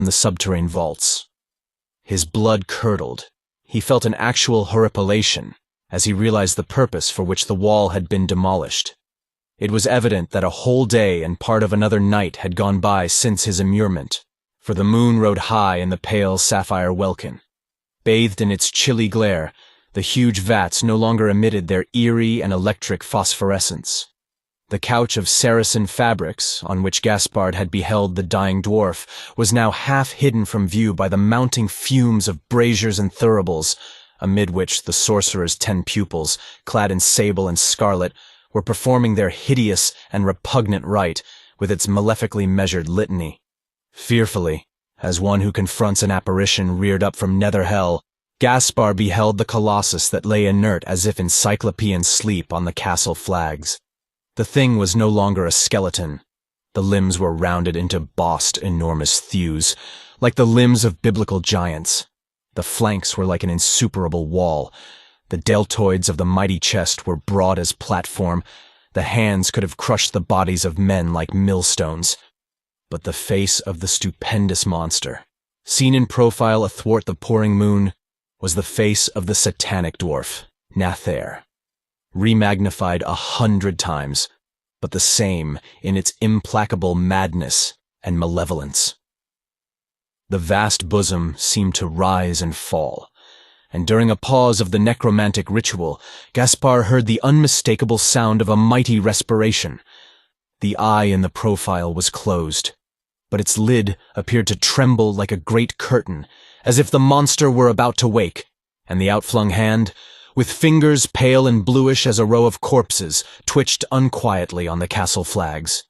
in the subterranean vaults. His blood curdled. He felt an actual horripilation as he realized the purpose for which the wall had been demolished. It was evident that a whole day and part of another night had gone by since his immurement, for the moon rode high in the pale sapphire welkin. Bathed in its chilly glare, the huge vats no longer emitted their eerie and electric phosphorescence. The couch of Saracen fabrics, on which Gaspard had beheld the dying dwarf, was now half hidden from view by the mounting fumes of braziers and thuribles, amid which the sorcerer's 10 pupils, clad in sable and scarlet, were performing their hideous and repugnant rite with its malefically measured litany. Fearfully, as one who confronts an apparition reared up from nether hell, Gaspard beheld the Colossus that lay inert as if in cyclopean sleep on the castle flags. The thing was no longer a skeleton. The limbs were rounded into bossed, enormous thews, like the limbs of biblical giants. The flanks were like an insuperable wall. The deltoids of the mighty chest were broad as platform. The hands could have crushed the bodies of men like millstones. But the face of the stupendous monster, seen in profile athwart the pouring moon, was the face of the satanic dwarf, Satyr, remagnified 100 times, but the same in its implacable madness and malevolence. The vast bosom seemed to rise and fall, and during a pause of the necromantic ritual, Gaspard heard the unmistakable sound of a mighty respiration. The eye in the profile was closed, but its lid appeared to tremble like a great curtain, as if the monster were about to wake, and the outflung hand, with fingers pale and bluish as a row of corpses, twitched unquietly on the castle flags.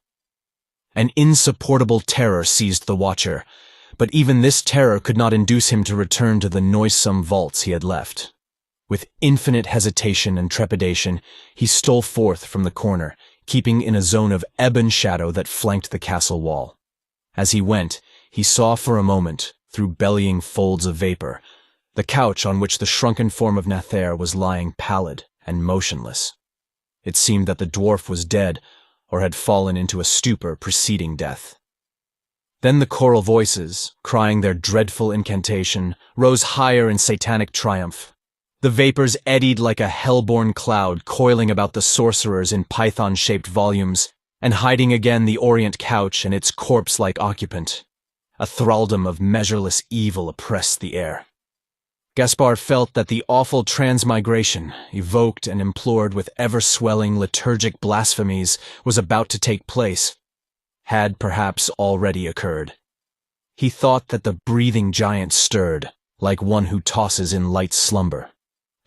An insupportable terror seized the watcher, but even this terror could not induce him to return to the noisome vaults he had left. With infinite hesitation and trepidation, he stole forth from the corner, keeping in a zone of ebon shadow that flanked the castle wall. As he went, he saw for a moment, through bellying folds of vapor, the couch on which the shrunken form of Satyr was lying pallid and motionless. It seemed that the dwarf was dead, or had fallen into a stupor preceding death. Then the choral voices, crying their dreadful incantation, rose higher in satanic triumph. The vapors eddied like a hell-born cloud coiling about the sorcerers in python-shaped volumes, and hiding again the orient couch and its corpse-like occupant. A thraldom of measureless evil oppressed the air. Gaspard felt that the awful transmigration, evoked and implored with ever-swelling liturgic blasphemies, was about to take place, had perhaps already occurred. He thought that the breathing giant stirred, like one who tosses in light slumber.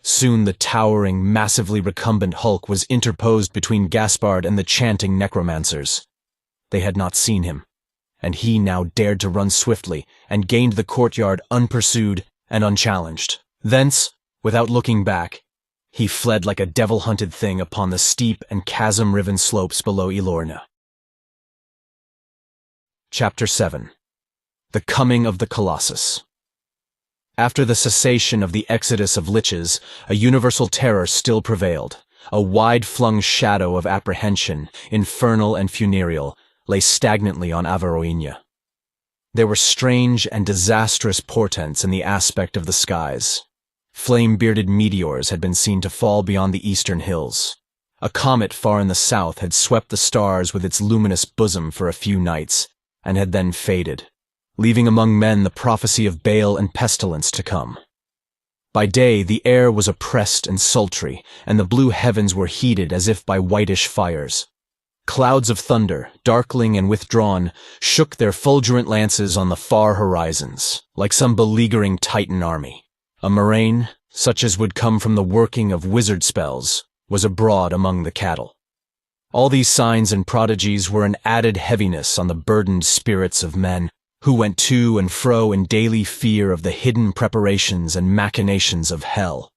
Soon the towering, massively recumbent hulk was interposed between Gaspard and the chanting necromancers. They had not seen him, and he now dared to run swiftly and gained the courtyard unpursued and unchallenged. Thence, without looking back, he fled like a devil-hunted thing upon the steep and chasm-riven slopes below Ylourgne. Chapter 7. The Coming of the Colossus. After the cessation of the exodus of liches, a universal terror still prevailed. A wide-flung shadow of apprehension, infernal and funereal, lay stagnantly on Averoigne. There were strange and disastrous portents in the aspect of the skies. Flame-bearded meteors had been seen to fall beyond the eastern hills. A comet far in the south had swept the stars with its luminous bosom for a few nights, and had then faded, leaving among men the prophecy of bale and pestilence to come. By day the air was oppressed and sultry, and the blue heavens were heated as if by whitish fires. Clouds of thunder, darkling and withdrawn, shook their fulgurant lances on the far horizons, like some beleaguering Titan army. A murrain, such as would come from the working of wizard spells, was abroad among the cattle. All these signs and prodigies were an added heaviness on the burdened spirits of men, who went to and fro in daily fear of the hidden preparations and machinations of hell.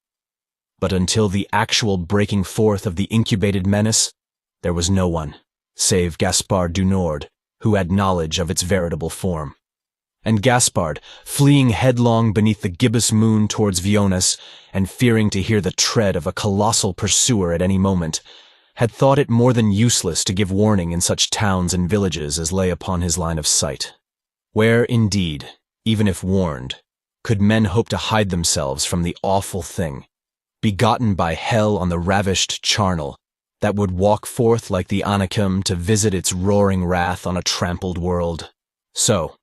But until the actual breaking forth of the incubated menace, there was no one, save Gaspard du Nord, who had knowledge of its veritable form. And Gaspard, fleeing headlong beneath the gibbous moon towards Vionas, and fearing to hear the tread of a colossal pursuer at any moment, had thought it more than useless to give warning in such towns and villages as lay upon his line of sight, where, indeed, even if warned, could men hope to hide themselves from the awful thing, begotten by hell on the ravished charnel, that would walk forth like the Anakim to visit its roaring wrath on a trampled world? So,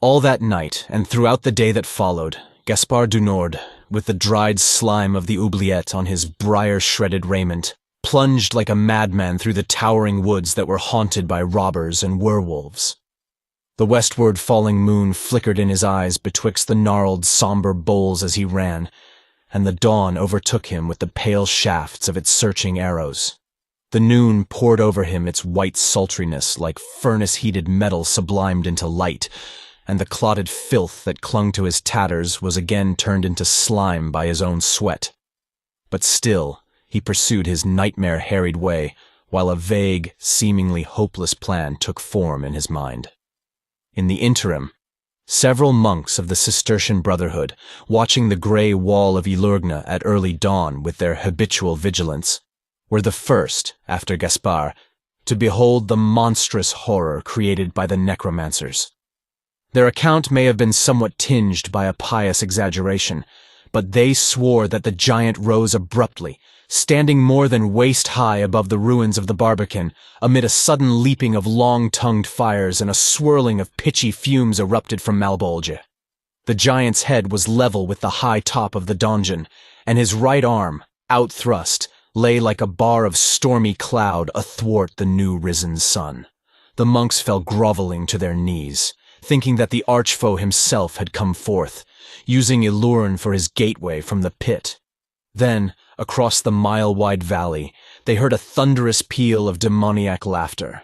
all that night, and throughout the day that followed, Gaspard du Nord, with the dried slime of the oubliette on his briar-shredded raiment, plunged like a madman through the towering woods that were haunted by robbers and werewolves. The westward falling moon flickered in his eyes betwixt the gnarled, somber boles as he ran, and the dawn overtook him with the pale shafts of its searching arrows. The noon poured over him its white sultriness like furnace-heated metal sublimed into light, and the clotted filth that clung to his tatters was again turned into slime by his own sweat. But still, he pursued his nightmare-harried way, while a vague, seemingly hopeless plan took form in his mind. In the interim, several monks of the Cistercian Brotherhood, watching the grey wall of Ylourgne at early dawn with their habitual vigilance, were the first, after Gaspard, to behold the monstrous horror created by the necromancers. Their account may have been somewhat tinged by a pious exaggeration, but they swore that the giant rose abruptly, standing more than waist-high above the ruins of the Barbican, amid a sudden leaping of long-tongued fires and a swirling of pitchy fumes erupted from Malbolge. The giant's head was level with the high top of the donjon, and his right arm, outthrust, lay like a bar of stormy cloud athwart the new-risen sun. The monks fell groveling to their knees, thinking that the archfoe himself had come forth, using Ylourgne for his gateway from the pit. Then, across the mile-wide valley, they heard a thunderous peal of demoniac laughter.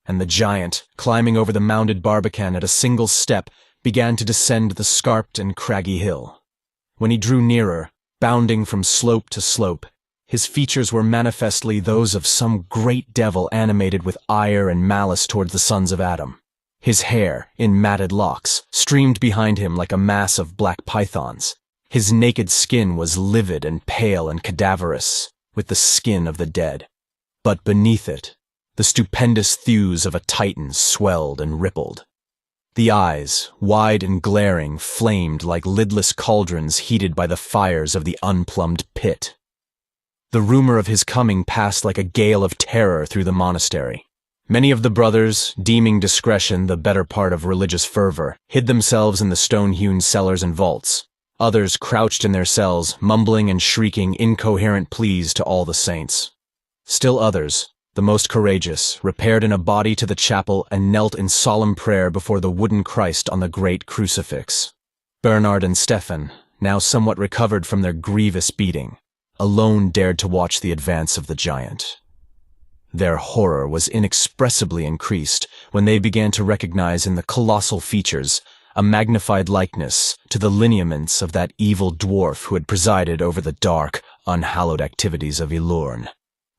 And the giant, climbing over the mounded barbican at a single step, began to descend the scarped and craggy hill. When he drew nearer, bounding from slope to slope, his features were manifestly those of some great devil animated with ire and malice towards the sons of Adam. His hair, in matted locks, streamed behind him like a mass of black pythons. His naked skin was livid and pale and cadaverous, with the skin of the dead. But beneath it, the stupendous thews of a titan swelled and rippled. The eyes, wide and glaring, flamed like lidless cauldrons heated by the fires of the unplumbed pit. The rumor of his coming passed like a gale of terror through the monastery. Many of the brothers, deeming discretion the better part of religious fervor, hid themselves in the stone-hewn cellars and vaults. Others crouched in their cells, mumbling and shrieking incoherent pleas to all the saints. Still others, the most courageous, repaired in a body to the chapel and knelt in solemn prayer before the wooden Christ on the great crucifix. Bernard and Stephan, now somewhat recovered from their grievous beating, alone dared to watch the advance of the giant. Their horror was inexpressibly increased when they began to recognize in the colossal features a magnified likeness to the lineaments of that evil dwarf who had presided over the dark, unhallowed activities of Ylourgne.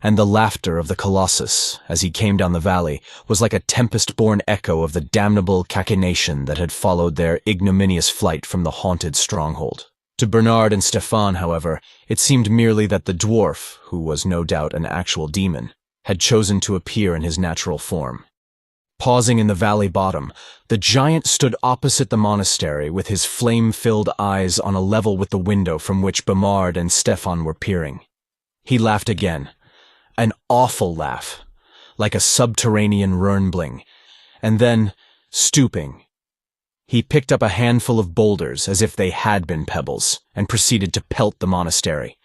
And the laughter of the Colossus, as he came down the valley, was like a tempest-born echo of the damnable cachinnation that had followed their ignominious flight from the haunted stronghold. To Bernard and Stephan, however, it seemed merely that the dwarf, who was no doubt an actual demon, had chosen to appear in his natural form. Pausing in the valley bottom, the giant stood opposite the monastery with his flame-filled eyes on a level with the window from which Bernard and Stephan were peering. He laughed again, an awful laugh, like a subterranean Rurnbling, and then, stooping, he picked up a handful of boulders as if they had been pebbles and proceeded to pelt the monastery.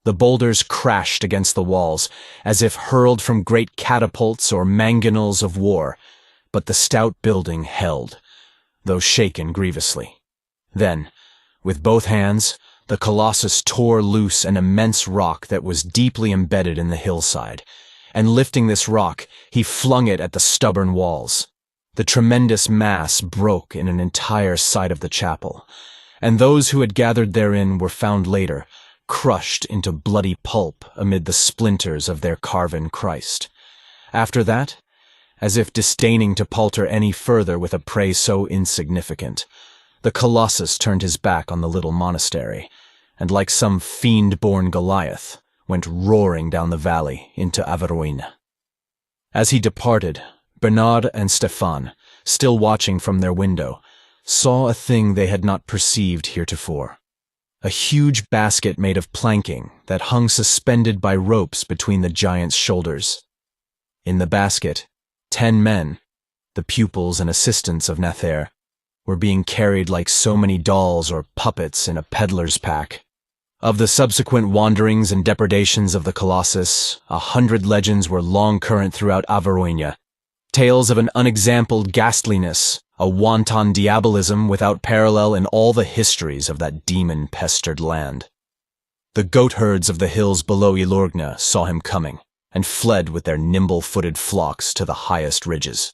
The boulders crashed against the walls, as if hurled from great catapults or mangonels of war, but the stout building held, though shaken grievously. Then, with both hands, the Colossus tore loose an immense rock that was deeply embedded in the hillside, and lifting this rock, he flung it at the stubborn walls. The tremendous mass broke in an entire side of the chapel, and those who had gathered therein were found later, crushed into bloody pulp amid the splinters of their carven Christ. After that, as if disdaining to palter any further with a prey so insignificant, the Colossus turned his back on the little monastery, and like some fiend-born Goliath, went roaring down the valley into Averoigne. As he departed, Bernard and Stephan, still watching from their window, saw a thing they had not perceived heretofore. A huge basket made of planking that hung suspended by ropes between the giant's shoulders. In the basket, 10 men, the pupils and assistants of Nathaire, were being carried like so many dolls or puppets in a peddler's pack. Of the subsequent wanderings and depredations of the Colossus, 100 legends were long current throughout Averoigne, tales of an unexampled ghastliness, a wanton diabolism without parallel in all the histories of that demon-pestered land. The goat-herds of the hills below Ylourgne saw him coming, and fled with their nimble-footed flocks to the highest ridges.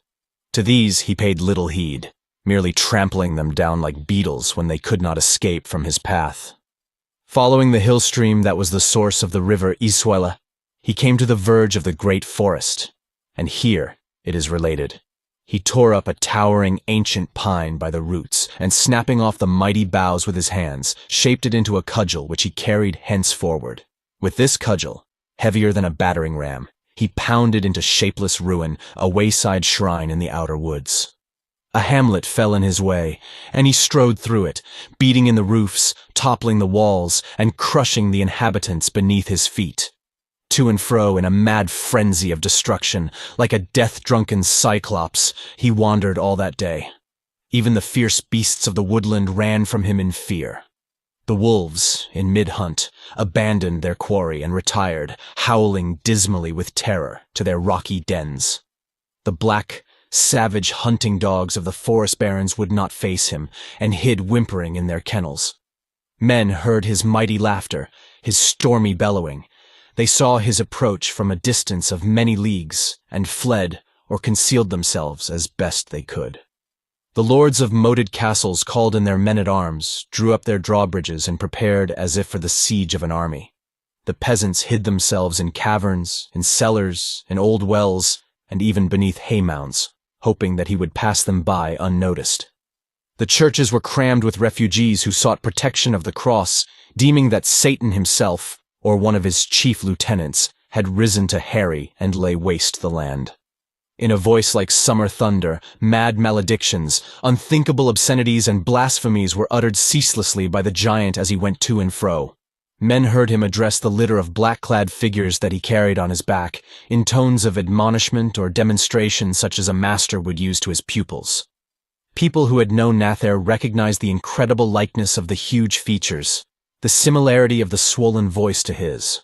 To these he paid little heed, merely trampling them down like beetles when they could not escape from his path. Following the hill stream that was the source of the river Ylourgne, he came to the verge of the great forest, and here, it is related, he tore up a towering ancient pine by the roots, and snapping off the mighty boughs with his hands, shaped it into a cudgel which he carried henceforward. With this cudgel, heavier than a battering ram, he pounded into shapeless ruin a wayside shrine in the outer woods. A hamlet fell in his way, and he strode through it, beating in the roofs, toppling the walls, and crushing the inhabitants beneath his feet. To and fro in a mad frenzy of destruction, like a death-drunken cyclops, he wandered all that day. Even the fierce beasts of the woodland ran from him in fear. The wolves, in mid-hunt, abandoned their quarry and retired, howling dismally with terror, to their rocky dens. The black, savage hunting dogs of the forest barons would not face him, and hid whimpering in their kennels. Men heard his mighty laughter, his stormy bellowing. They saw his approach from a distance of many leagues, and fled or concealed themselves as best they could. The lords of moated castles called in their men-at-arms, drew up their drawbridges, and prepared as if for the siege of an army. The peasants hid themselves in caverns, in cellars, in old wells, and even beneath hay-mounds, hoping that he would pass them by unnoticed. The churches were crammed with refugees who sought protection of the cross, deeming that Satan himself, or one of his chief lieutenants, had risen to harry and lay waste the land. In a voice like summer thunder, mad maledictions, unthinkable obscenities and blasphemies were uttered ceaselessly by the giant as he went to and fro. Men heard him address the litter of black-clad figures that he carried on his back, in tones of admonishment or demonstration such as a master would use to his pupils. People who had known Nathaire recognized the incredible likeness of the huge features, the similarity of the swollen voice to his.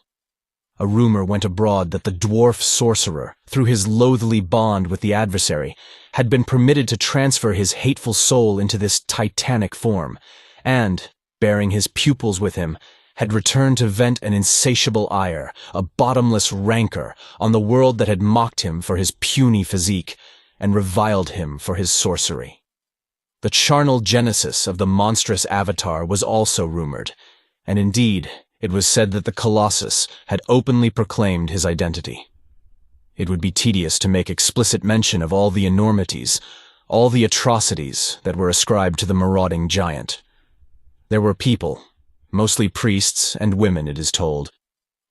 A rumor went abroad that the dwarf sorcerer, through his loathly bond with the adversary, had been permitted to transfer his hateful soul into this titanic form, and, bearing his pupils with him, had returned to vent an insatiable ire, a bottomless rancor, on the world that had mocked him for his puny physique, and reviled him for his sorcery. The charnel genesis of the monstrous avatar was also rumored, and indeed, it was said that the Colossus had openly proclaimed his identity. It would be tedious to make explicit mention of all the enormities, all the atrocities that were ascribed to the marauding giant. There were people, mostly priests and women it is told,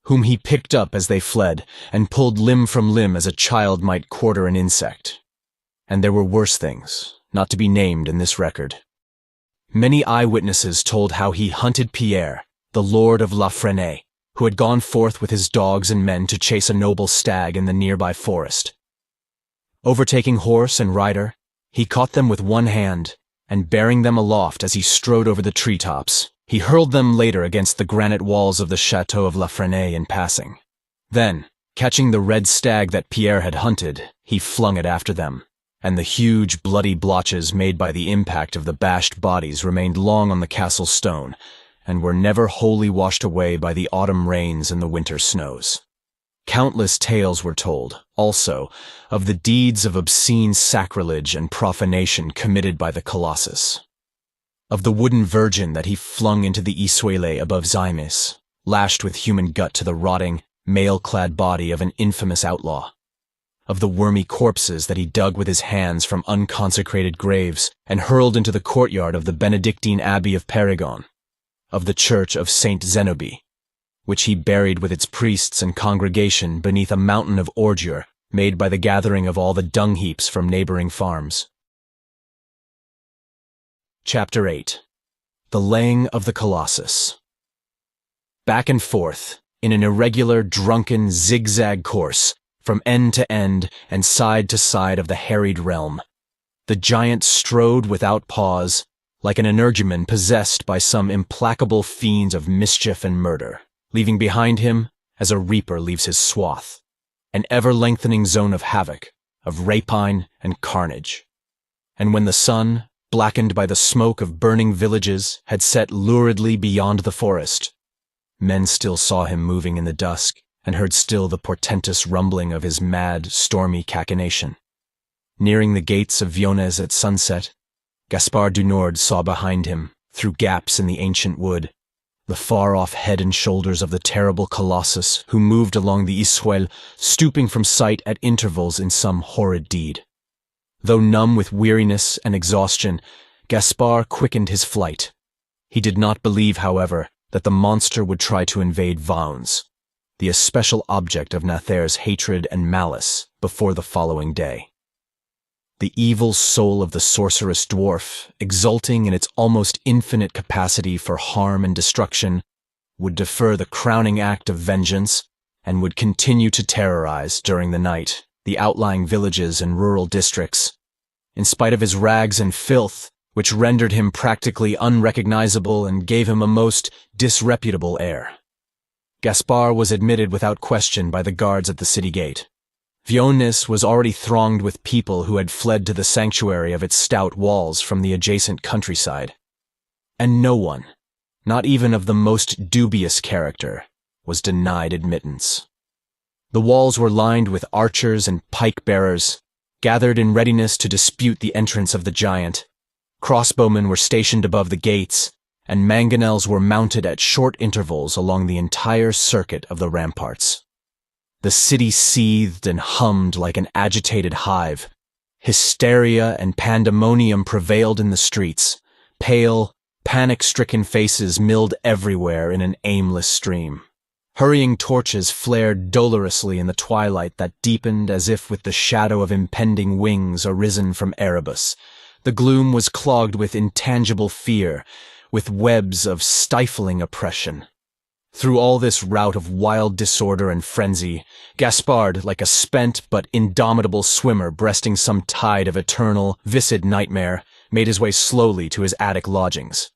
whom he picked up as they fled and pulled limb from limb as a child might quarter an insect. And there were worse things, not to be named in this record. Many eyewitnesses told how he hunted Pierre, the lord of La Frenais, who had gone forth with his dogs and men to chase a noble stag in the nearby forest. Overtaking horse and rider, he caught them with one hand, and bearing them aloft as he strode over the treetops, he hurled them later against the granite walls of the chateau of La Frenais in passing. Then, catching the red stag that Pierre had hunted, he flung it after them, and the huge bloody blotches made by the impact of the bashed bodies remained long on the castle stone, and were never wholly washed away by the autumn rains and the winter snows. Countless tales were told, also, of the deeds of obscene sacrilege and profanation committed by the Colossus. Of the wooden virgin that he flung into the Ylourgne above Zymes, lashed with human gut to the rotting, mail-clad body of an infamous outlaw. Of the wormy corpses that he dug with his hands from unconsecrated graves and hurled into the courtyard of the Benedictine Abbey of Pérégon. Of the church of Saint Zénobie, which he buried with its priests and congregation beneath a mountain of ordure made by the gathering of all the dung heaps from neighboring farms. Chapter 8. The Laying of the Colossus. Back and forth, in an irregular, drunken, zigzag course, from end to end and side to side of the harried realm, the giant strode without pause, like an energumen possessed by some implacable fiend of mischief and murder, leaving behind him, as a reaper leaves his swath, an ever-lengthening zone of havoc, of rapine and carnage. And when the sun, blackened by the smoke of burning villages, had set luridly beyond the forest, men still saw him moving in the dusk and heard still the portentous rumbling of his mad, stormy cachinnation. Nearing the gates of Vionnes at sunset, Gaspard du Nord saw behind him, through gaps in the ancient wood, the far-off head and shoulders of the terrible Colossus who moved along the Isuel, stooping from sight at intervals in some horrid deed. Though numb with weariness and exhaustion, Gaspard quickened his flight. He did not believe, however, that the monster would try to invade Vauns, the especial object of Nathair's hatred and malice, before the following day. The evil soul of the sorceress dwarf, exulting in its almost infinite capacity for harm and destruction, would defer the crowning act of vengeance and would continue to terrorize, during the night, the outlying villages and rural districts, in spite of his rags and filth, which rendered him practically unrecognizable and gave him a most disreputable air. Gaspard was admitted without question by the guards at the city gate. Vionnes was already thronged with people who had fled to the sanctuary of its stout walls from the adjacent countryside. And no one, not even of the most dubious character, was denied admittance. The walls were lined with archers and pike-bearers, gathered in readiness to dispute the entrance of the giant. Crossbowmen were stationed above the gates, and mangonels were mounted at short intervals along the entire circuit of the ramparts. The city seethed and hummed like an agitated hive. Hysteria and pandemonium prevailed in the streets. Pale, panic-stricken faces milled everywhere in an aimless stream. Hurrying torches flared dolorously in the twilight that deepened as if with the shadow of impending wings arisen from Erebus. The gloom was clogged with intangible fear, with webs of stifling oppression. Through all this rout of wild disorder and frenzy, Gaspard, like a spent but indomitable swimmer breasting some tide of eternal, viscid nightmare, made his way slowly to his attic lodgings.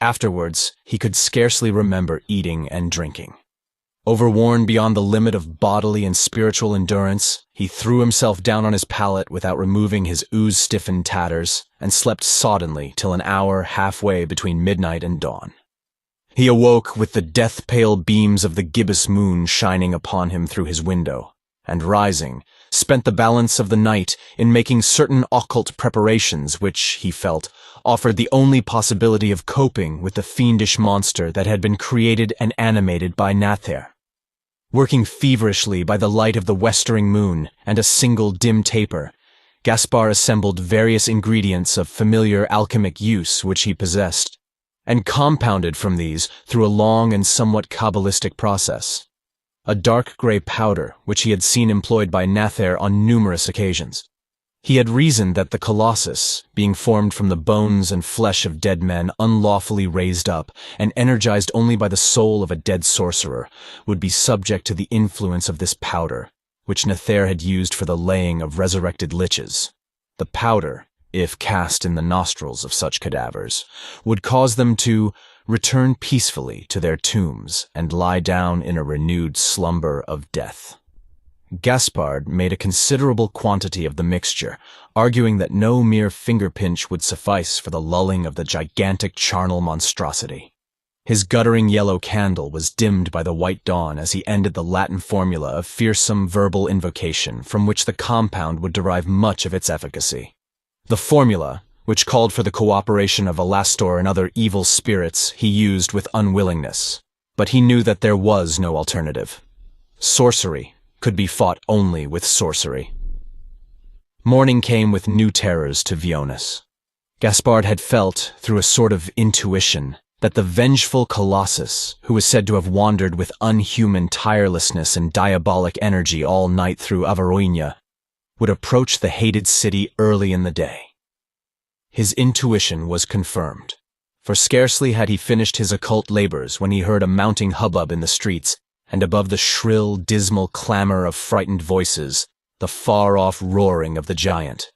Afterwards, he could scarcely remember eating and drinking. Overworn beyond the limit of bodily and spiritual endurance, he threw himself down on his pallet without removing his ooze-stiffened tatters, and slept soddenly till an hour halfway between midnight and dawn. He awoke with the death-pale beams of the gibbous moon shining upon him through his window, and rising, spent the balance of the night in making certain occult preparations which, he felt, offered the only possibility of coping with the fiendish monster that had been created and animated by Nathair. Working feverishly by the light of the westering moon and a single dim taper, Gaspard assembled various ingredients of familiar alchemic use which he possessed, and compounded from these through a long and somewhat cabalistic process. A dark grey powder which he had seen employed by Nathair on numerous occasions. He had reasoned that the Colossus, being formed from the bones and flesh of dead men unlawfully raised up and energized only by the soul of a dead sorcerer, would be subject to the influence of this powder, which Nathair had used for the laying of resurrected liches. The powder, if cast in the nostrils of such cadavers, would cause them to return peacefully to their tombs and lie down in a renewed slumber of death. Gaspard made a considerable quantity of the mixture, arguing that no mere finger-pinch would suffice for the lulling of the gigantic charnel monstrosity. His guttering yellow candle was dimmed by the white dawn as he ended the Latin formula of fearsome verbal invocation from which the compound would derive much of its efficacy. The formula, which called for the cooperation of Alastor and other evil spirits, he used with unwillingness, but he knew that there was no alternative. Sorcery could be fought only with sorcery. Morning came with new terrors to Vionnes. Gaspard had felt, through a sort of intuition, that the vengeful Colossus, who was said to have wandered with unhuman tirelessness and diabolic energy all night through Averoigne, would approach the hated city early in the day. His intuition was confirmed. For scarcely had he finished his occult labors when he heard a mounting hubbub in the streets, and above the shrill, dismal clamor of frightened voices, the far-off roaring of the giant.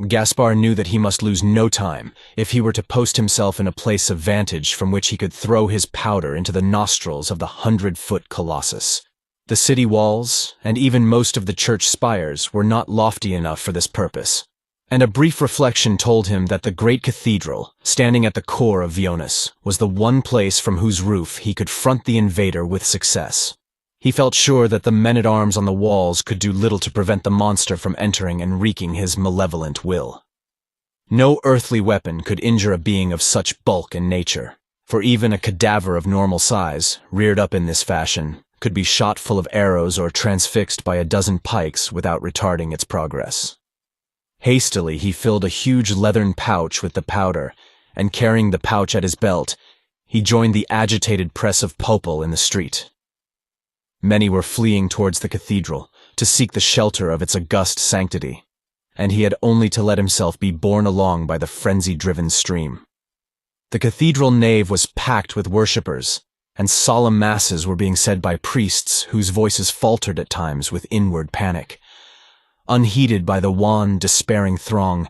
Gaspar knew that he must lose no time if he were to post himself in a place of vantage from which he could throw his powder into the nostrils of the 100-foot Colossus. The city walls, and even most of the church spires, were not lofty enough for this purpose, and a brief reflection told him that the great cathedral, standing at the core of Avroigne, was the one place from whose roof he could front the invader with success. He felt sure that the men-at-arms on the walls could do little to prevent the monster from entering and wreaking his malevolent will. No earthly weapon could injure a being of such bulk and nature, for even a cadaver of normal size, reared up in this fashion, could be shot full of arrows or transfixed by a dozen pikes without retarding its progress. Hastily, he filled a huge leathern pouch with the powder, and carrying the pouch at his belt, he joined the agitated press of Popel in the street. Many were fleeing towards the cathedral to seek the shelter of its august sanctity, and he had only to let himself be borne along by the frenzy-driven stream. The cathedral nave was packed with worshippers, and solemn masses were being said by priests whose voices faltered at times with inward panic. Unheeded by the wan, despairing throng,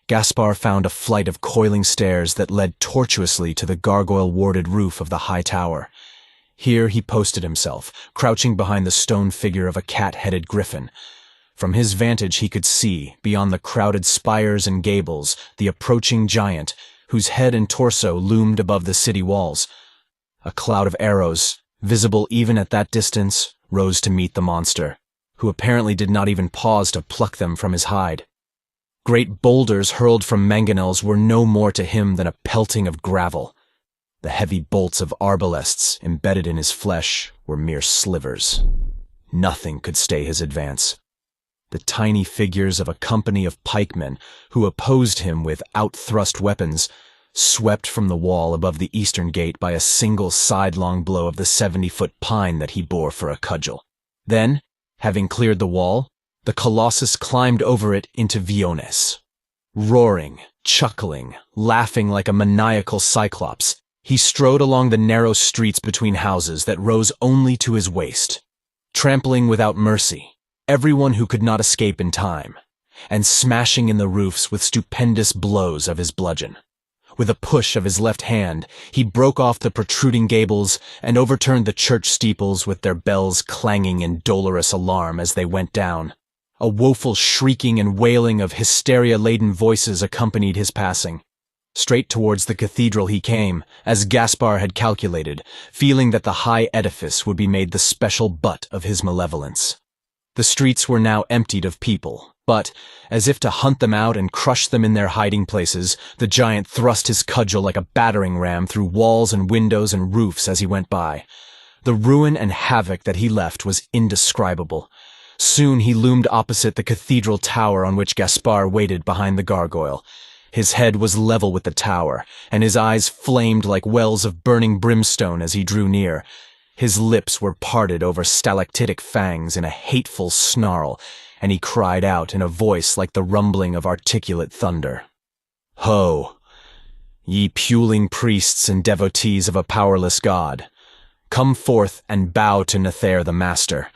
Gaspar found a flight of coiling stairs that led tortuously to the gargoyle-warded roof of the high tower. Here he posted himself, crouching behind the stone figure of a cat-headed griffin. From his vantage he could see, beyond the crowded spires and gables, the approaching giant, whose head and torso loomed above the city walls. A cloud of arrows, visible even at that distance, rose to meet the monster, who apparently did not even pause to pluck them from his hide. Great boulders hurled from mangonels were no more to him than a pelting of gravel. The heavy bolts of arbalests embedded in his flesh were mere slivers. Nothing could stay his advance. The tiny figures of a company of pikemen who opposed him with out-thrust weapons, swept from the wall above the eastern gate by a single sidelong blow of the 70-foot pine that he bore for a cudgel. Then, having cleared the wall, the Colossus climbed over it into Avroigne. Roaring, chuckling, laughing like a maniacal cyclops, he strode along the narrow streets between houses that rose only to his waist, trampling without mercy everyone who could not escape in time, and smashing in the roofs with stupendous blows of his bludgeon. With a push of his left hand, he broke off the protruding gables and overturned the church steeples with their bells clanging in dolorous alarm as they went down. A woeful shrieking and wailing of hysteria-laden voices accompanied his passing. Straight towards the cathedral he came, as Gaspar had calculated, feeling that the high edifice would be made the special butt of his malevolence. The streets were now emptied of people, but, as if to hunt them out and crush them in their hiding places, the giant thrust his cudgel like a battering ram through walls and windows and roofs as he went by. The ruin and havoc that he left was indescribable. Soon he loomed opposite the cathedral tower on which Gaspar waited behind the gargoyle. His head was level with the tower, and his eyes flamed like wells of burning brimstone as he drew near. His lips were parted over stalactitic fangs in a hateful snarl, and he cried out in a voice like the rumbling of articulate thunder. "Ho, ye puling priests and devotees of a powerless god, come forth and bow to Satyr the Master,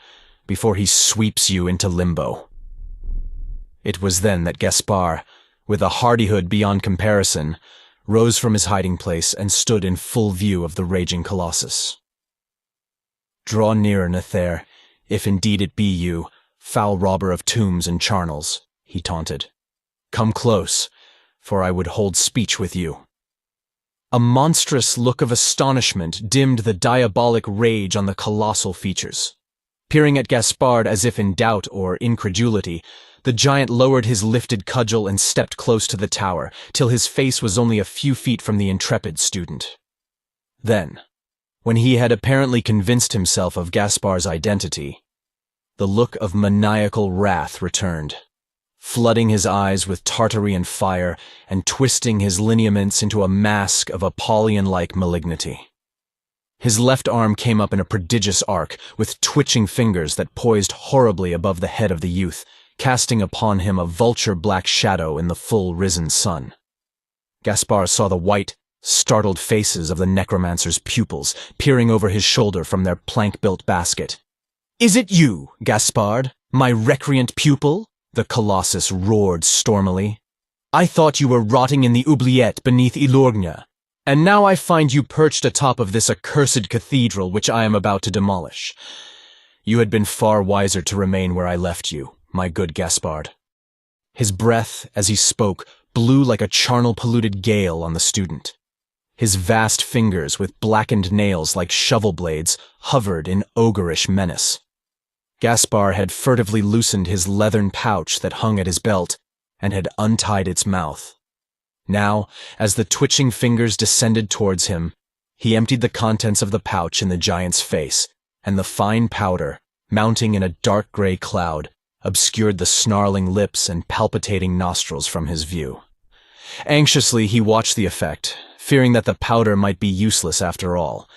before he sweeps you into limbo." It was then that Gaspar, with a hardihood beyond comparison, rose from his hiding place and stood in full view of the raging Colossus. "Draw nearer, Satyr, if indeed it be you, foul robber of tombs and charnels," he taunted. "Come close, for I would hold speech with you." A monstrous look of astonishment dimmed the diabolic rage on the colossal features. Peering at Gaspard as if in doubt or incredulity, the giant lowered his lifted cudgel and stepped close to the tower, till his face was only a few feet from the intrepid student. Then, when he had apparently convinced himself of Gaspar's identity, the look of maniacal wrath returned, flooding his eyes with Tartarean fire and twisting his lineaments into a mask of Apollyon-like malignity. His left arm came up in a prodigious arc, with twitching fingers that poised horribly above the head of the youth, casting upon him a vulture-black shadow in the full-risen sun. Gaspard saw the white, startled faces of the necromancer's pupils peering over his shoulder from their plank-built basket. "Is it you, Gaspard, my recreant pupil?" the Colossus roared stormily. "I thought you were rotting in the oubliette beneath Ylourgne, and now I find you perched atop of this accursed cathedral which I am about to demolish. You had been far wiser to remain where I left you, my good Gaspard." His breath, as he spoke, blew like a charnel-polluted gale on the student. His vast fingers, with blackened nails like shovel blades, hovered in ogreish menace. Gaspard had furtively loosened his leathern pouch that hung at his belt, and had untied its mouth. Now, as the twitching fingers descended towards him, he emptied the contents of the pouch in the giant's face, and the fine powder, mounting in a dark gray cloud, obscured the snarling lips and palpitating nostrils from his view. Anxiously he watched the effect, fearing that the powder might be useless after all,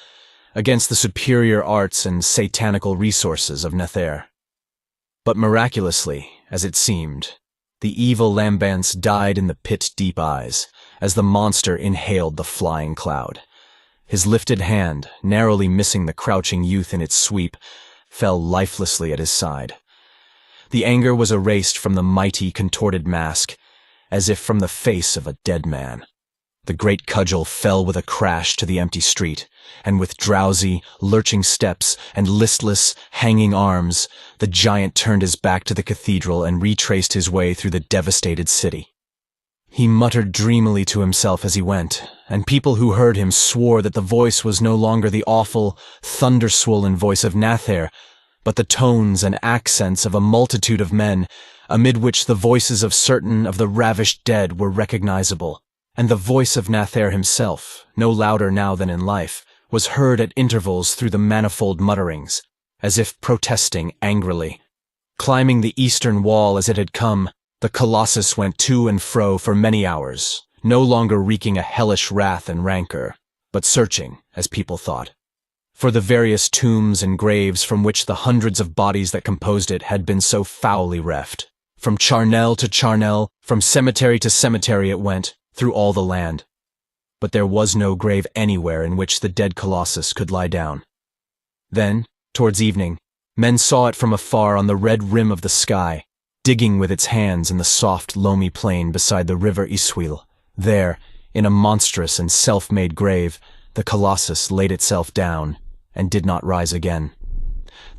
against the superior arts and satanical resources of Nathaire. But miraculously, as it seemed, the evil lambance died in the pit-deep eyes, as the monster inhaled the flying cloud. His lifted hand, narrowly missing the crouching youth in its sweep, fell lifelessly at his side. The anger was erased from the mighty, contorted mask, as if from the face of a dead man. The great cudgel fell with a crash to the empty street, and with drowsy, lurching steps and listless, hanging arms, the giant turned his back to the cathedral and retraced his way through the devastated city. He muttered dreamily to himself as he went, and people who heard him swore that the voice was no longer the awful, thunder-swollen voice of Nathaire, but the tones and accents of a multitude of men, amid which the voices of certain of the ravished dead were recognizable, and the voice of Nathaire himself, no louder now than in life, was heard at intervals through the manifold mutterings, as if protesting angrily. Climbing the eastern wall as it had come, the Colossus went to and fro for many hours, no longer wreaking a hellish wrath and rancor, but searching, as people thought, for the various tombs and graves from which the hundreds of bodies that composed it had been so foully reft. From charnel to charnel, from cemetery to cemetery it went, through all the land. But there was no grave anywhere in which the dead Colossus could lie down. Then, towards evening, men saw it from afar on the red rim of the sky, digging with its hands in the soft, loamy plain beside the river Isuil. There, in a monstrous and self-made grave, the Colossus laid itself down, and did not rise again.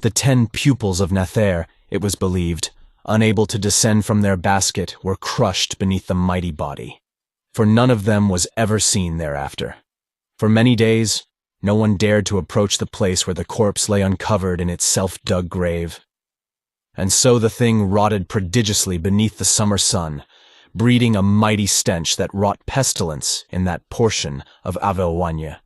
The 10 pupils of Nathaire, it was believed, unable to descend from their basket, were crushed beneath the mighty body, for none of them was ever seen thereafter. For many days, no one dared to approach the place where the corpse lay uncovered in its self-dug grave. And so the thing rotted prodigiously beneath the summer sun, breeding a mighty stench that wrought pestilence in that portion of Averoigne.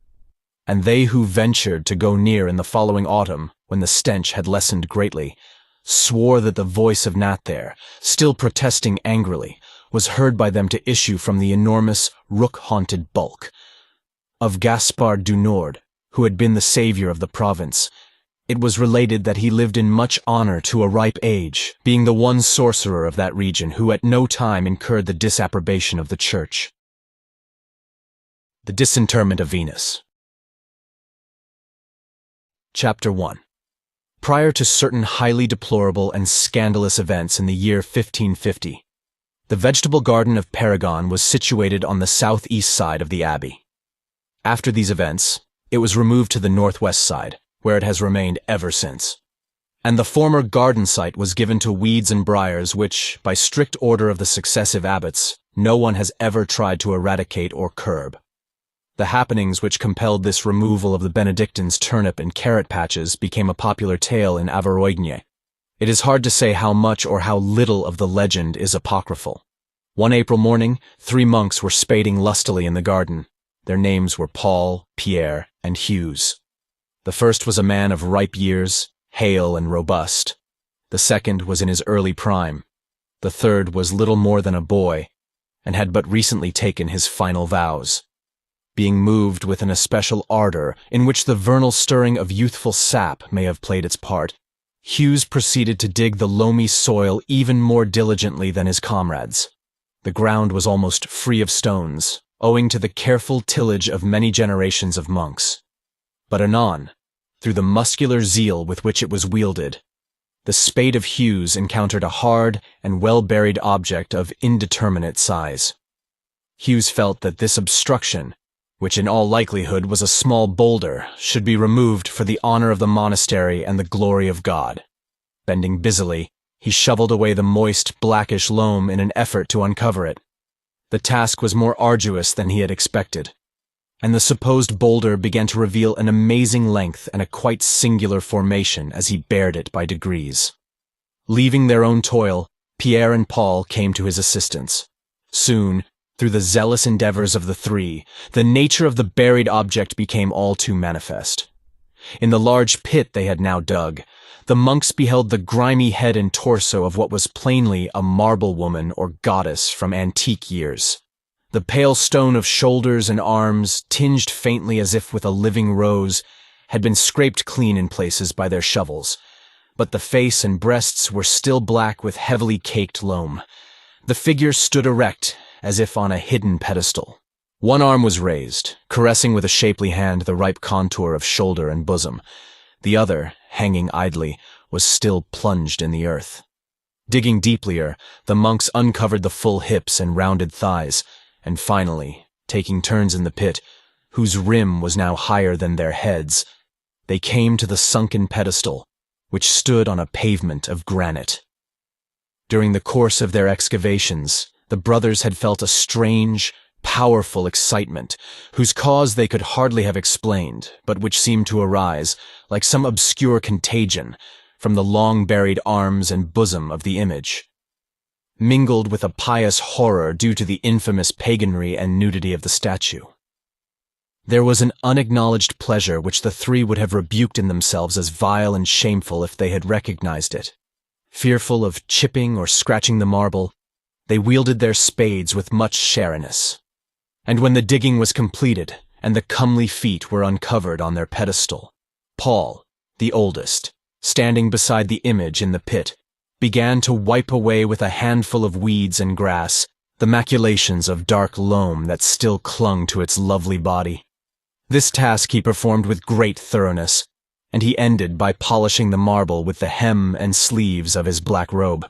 And they who ventured to go near in the following autumn, when the stench had lessened greatly, swore that the voice of Nathaire, still protesting angrily, was heard by them to issue from the enormous, rook-haunted bulk. Of Gaspard du Nord, who had been the savior of the province, it was related that he lived in much honor to a ripe age, being the one sorcerer of that region who at no time incurred the disapprobation of the Church. The Disinterment of Venus. Chapter 1. Prior to certain highly deplorable and scandalous events in the year 1550, the vegetable garden of Paragon was situated on the southeast side of the abbey. After these events, it was removed to the northwest side, where it has remained ever since. And the former garden site was given to weeds and briars which, by strict order of the successive abbots, no one has ever tried to eradicate or curb. The happenings which compelled this removal of the Benedictines' turnip and carrot patches became a popular tale in Averoigne. It is hard to say how much or how little of the legend is apocryphal. One April morning, 3 monks were spading lustily in the garden. Their names were Paul, Pierre, and Hughes. The first was a man of ripe years, hale and robust. The second was in his early prime. The third was little more than a boy, and had but recently taken his final vows. Being moved with an especial ardor in which the vernal stirring of youthful sap may have played its part, Hughes proceeded to dig the loamy soil even more diligently than his comrades. The ground was almost free of stones, owing to the careful tillage of many generations of monks. But anon, through the muscular zeal with which it was wielded, the spade of Hughes encountered a hard and well-buried object of indeterminate size. Hughes felt that this obstruction, which in all likelihood was a small boulder, should be removed for the honor of the monastery and the glory of God. Bending busily, he shoveled away the moist, blackish loam in an effort to uncover it. The task was more arduous than he had expected, and the supposed boulder began to reveal an amazing length and a quite singular formation as he bared it by degrees. Leaving their own toil, Pierre and Paul came to his assistance. Soon, through the zealous endeavors of the three, the nature of the buried object became all too manifest. In the large pit they had now dug, the monks beheld the grimy head and torso of what was plainly a marble woman or goddess from antique years. The pale stone of shoulders and arms, tinged faintly as if with a living rose, had been scraped clean in places by their shovels, but the face and breasts were still black with heavily caked loam. The figure stood erect, as if on a hidden pedestal. One arm was raised, caressing with a shapely hand the ripe contour of shoulder and bosom. The other, hanging idly, was still plunged in the earth. Digging deeplier, the monks uncovered the full hips and rounded thighs, and finally, taking turns in the pit, whose rim was now higher than their heads, they came to the sunken pedestal, which stood on a pavement of granite. During the course of their excavations, the brothers had felt a strange, powerful excitement, whose cause they could hardly have explained, but which seemed to arise, like some obscure contagion, from the long-buried arms and bosom of the image, mingled with a pious horror due to the infamous paganry and nudity of the statue. There was an unacknowledged pleasure which the three would have rebuked in themselves as vile and shameful if they had recognized it. Fearful of chipping or scratching the marble, they wielded their spades with much shariness. And when the digging was completed, and the comely feet were uncovered on their pedestal, Paul, the oldest, standing beside the image in the pit, began to wipe away with a handful of weeds and grass the maculations of dark loam that still clung to its lovely body. This task he performed with great thoroughness, and he ended by polishing the marble with the hem and sleeves of his black robe.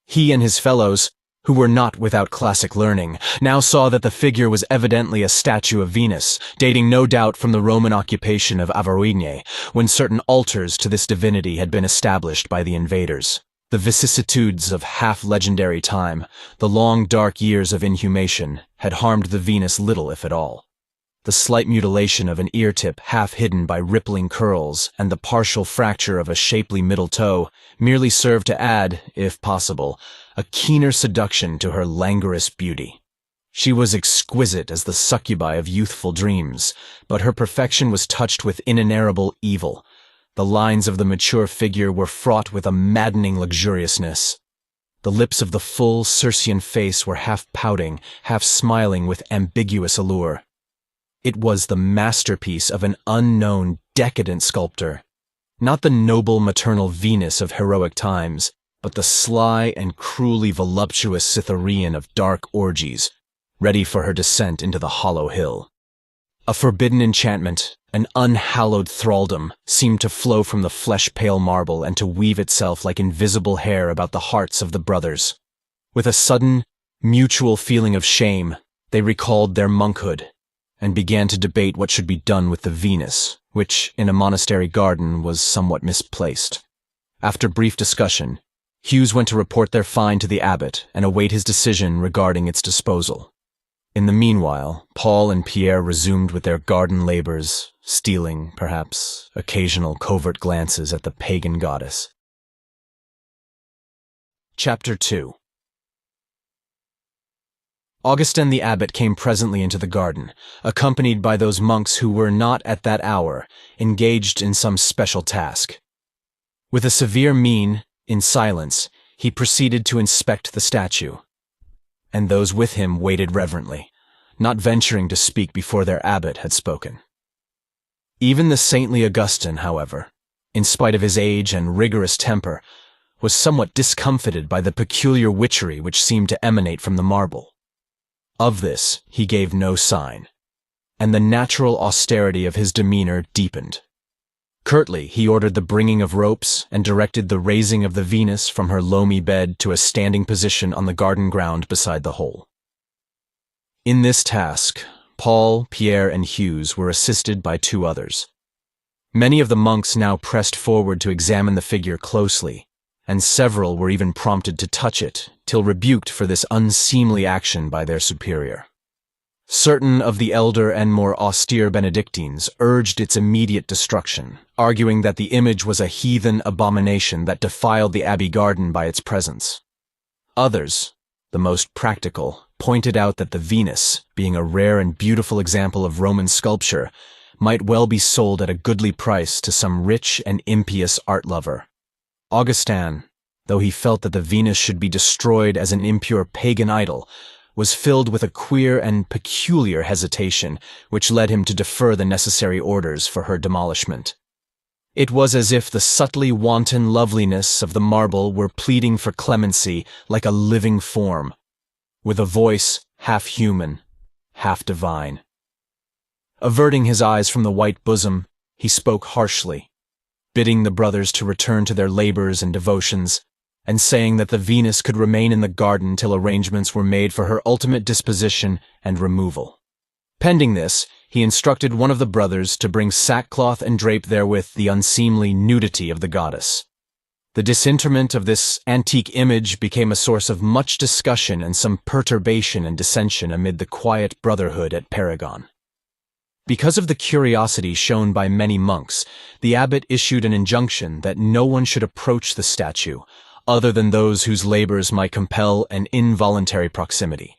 He and his fellows, who were not without classic learning, now saw that the figure was evidently a statue of Venus, dating no doubt from the Roman occupation of Averoigne, when certain altars to this divinity had been established by the invaders. The vicissitudes of half-legendary time, the long dark years of inhumation, had harmed the Venus little if at all. The slight mutilation of an ear-tip half hidden by rippling curls and the partial fracture of a shapely middle toe merely served to add, if possible, a keener seduction to her languorous beauty. She was exquisite as the succubi of youthful dreams, but her perfection was touched with inenerable evil. The lines of the mature figure were fraught with a maddening luxuriousness. The lips of the full Circean face were half pouting, half smiling with ambiguous allure. It was the masterpiece of an unknown, decadent sculptor, not the noble maternal Venus of heroic times, but the sly and cruelly voluptuous Cytherean of dark orgies, ready for her descent into the hollow hill. A forbidden enchantment, an unhallowed thraldom, seemed to flow from the flesh-pale marble and to weave itself like invisible hair about the hearts of the brothers. With a sudden, mutual feeling of shame, they recalled their monkhood, and began to debate what should be done with the Venus, which, in a monastery garden, was somewhat misplaced. After brief discussion, Hughes went to report their find to the abbot and await his decision regarding its disposal. In the meanwhile, Paul and Pierre resumed with their garden labors, stealing, perhaps, occasional covert glances at the pagan goddess. Chapter 2. Augustin the abbot came presently into the garden, accompanied by those monks who were not at that hour engaged in some special task. With a severe mien, in silence, he proceeded to inspect the statue, and those with him waited reverently, not venturing to speak before their abbot had spoken. Even the saintly Augustin, however, in spite of his age and rigorous temper, was somewhat discomfited by the peculiar witchery which seemed to emanate from the marble. Of this he gave no sign, and the natural austerity of his demeanor deepened. Curtly he ordered the bringing of ropes and directed the raising of the Venus from her loamy bed to a standing position on the garden ground beside the hole. In this task, Paul, Pierre, and Hughes were assisted by 2 others. Many of the monks now pressed forward to examine the figure closely, and several were even prompted to touch it, till rebuked for this unseemly action by their superior. Certain of the elder and more austere Benedictines urged its immediate destruction, arguing that the image was a heathen abomination that defiled the abbey garden by its presence. Others, the most practical, pointed out that the Venus, being a rare and beautiful example of Roman sculpture, might well be sold at a goodly price to some rich and impious art lover. Augustin, though he felt that the Venus should be destroyed as an impure pagan idol, was filled with a queer and peculiar hesitation which led him to defer the necessary orders for her demolishment. It was as if the subtly wanton loveliness of the marble were pleading for clemency like a living form, with a voice half human, half divine. Averting his eyes from the white bosom, he spoke harshly, bidding the brothers to return to their labors and devotions, and saying that the Venus could remain in the garden till arrangements were made for her ultimate disposition and removal. Pending this, he instructed one of the brothers to bring sackcloth and drape therewith the unseemly nudity of the goddess. The disinterment of this antique image became a source of much discussion and some perturbation and dissension amid the quiet brotherhood at Paragon. Because of the curiosity shown by many monks, the abbot issued an injunction that no one should approach the statue, other than those whose labors might compel an involuntary proximity.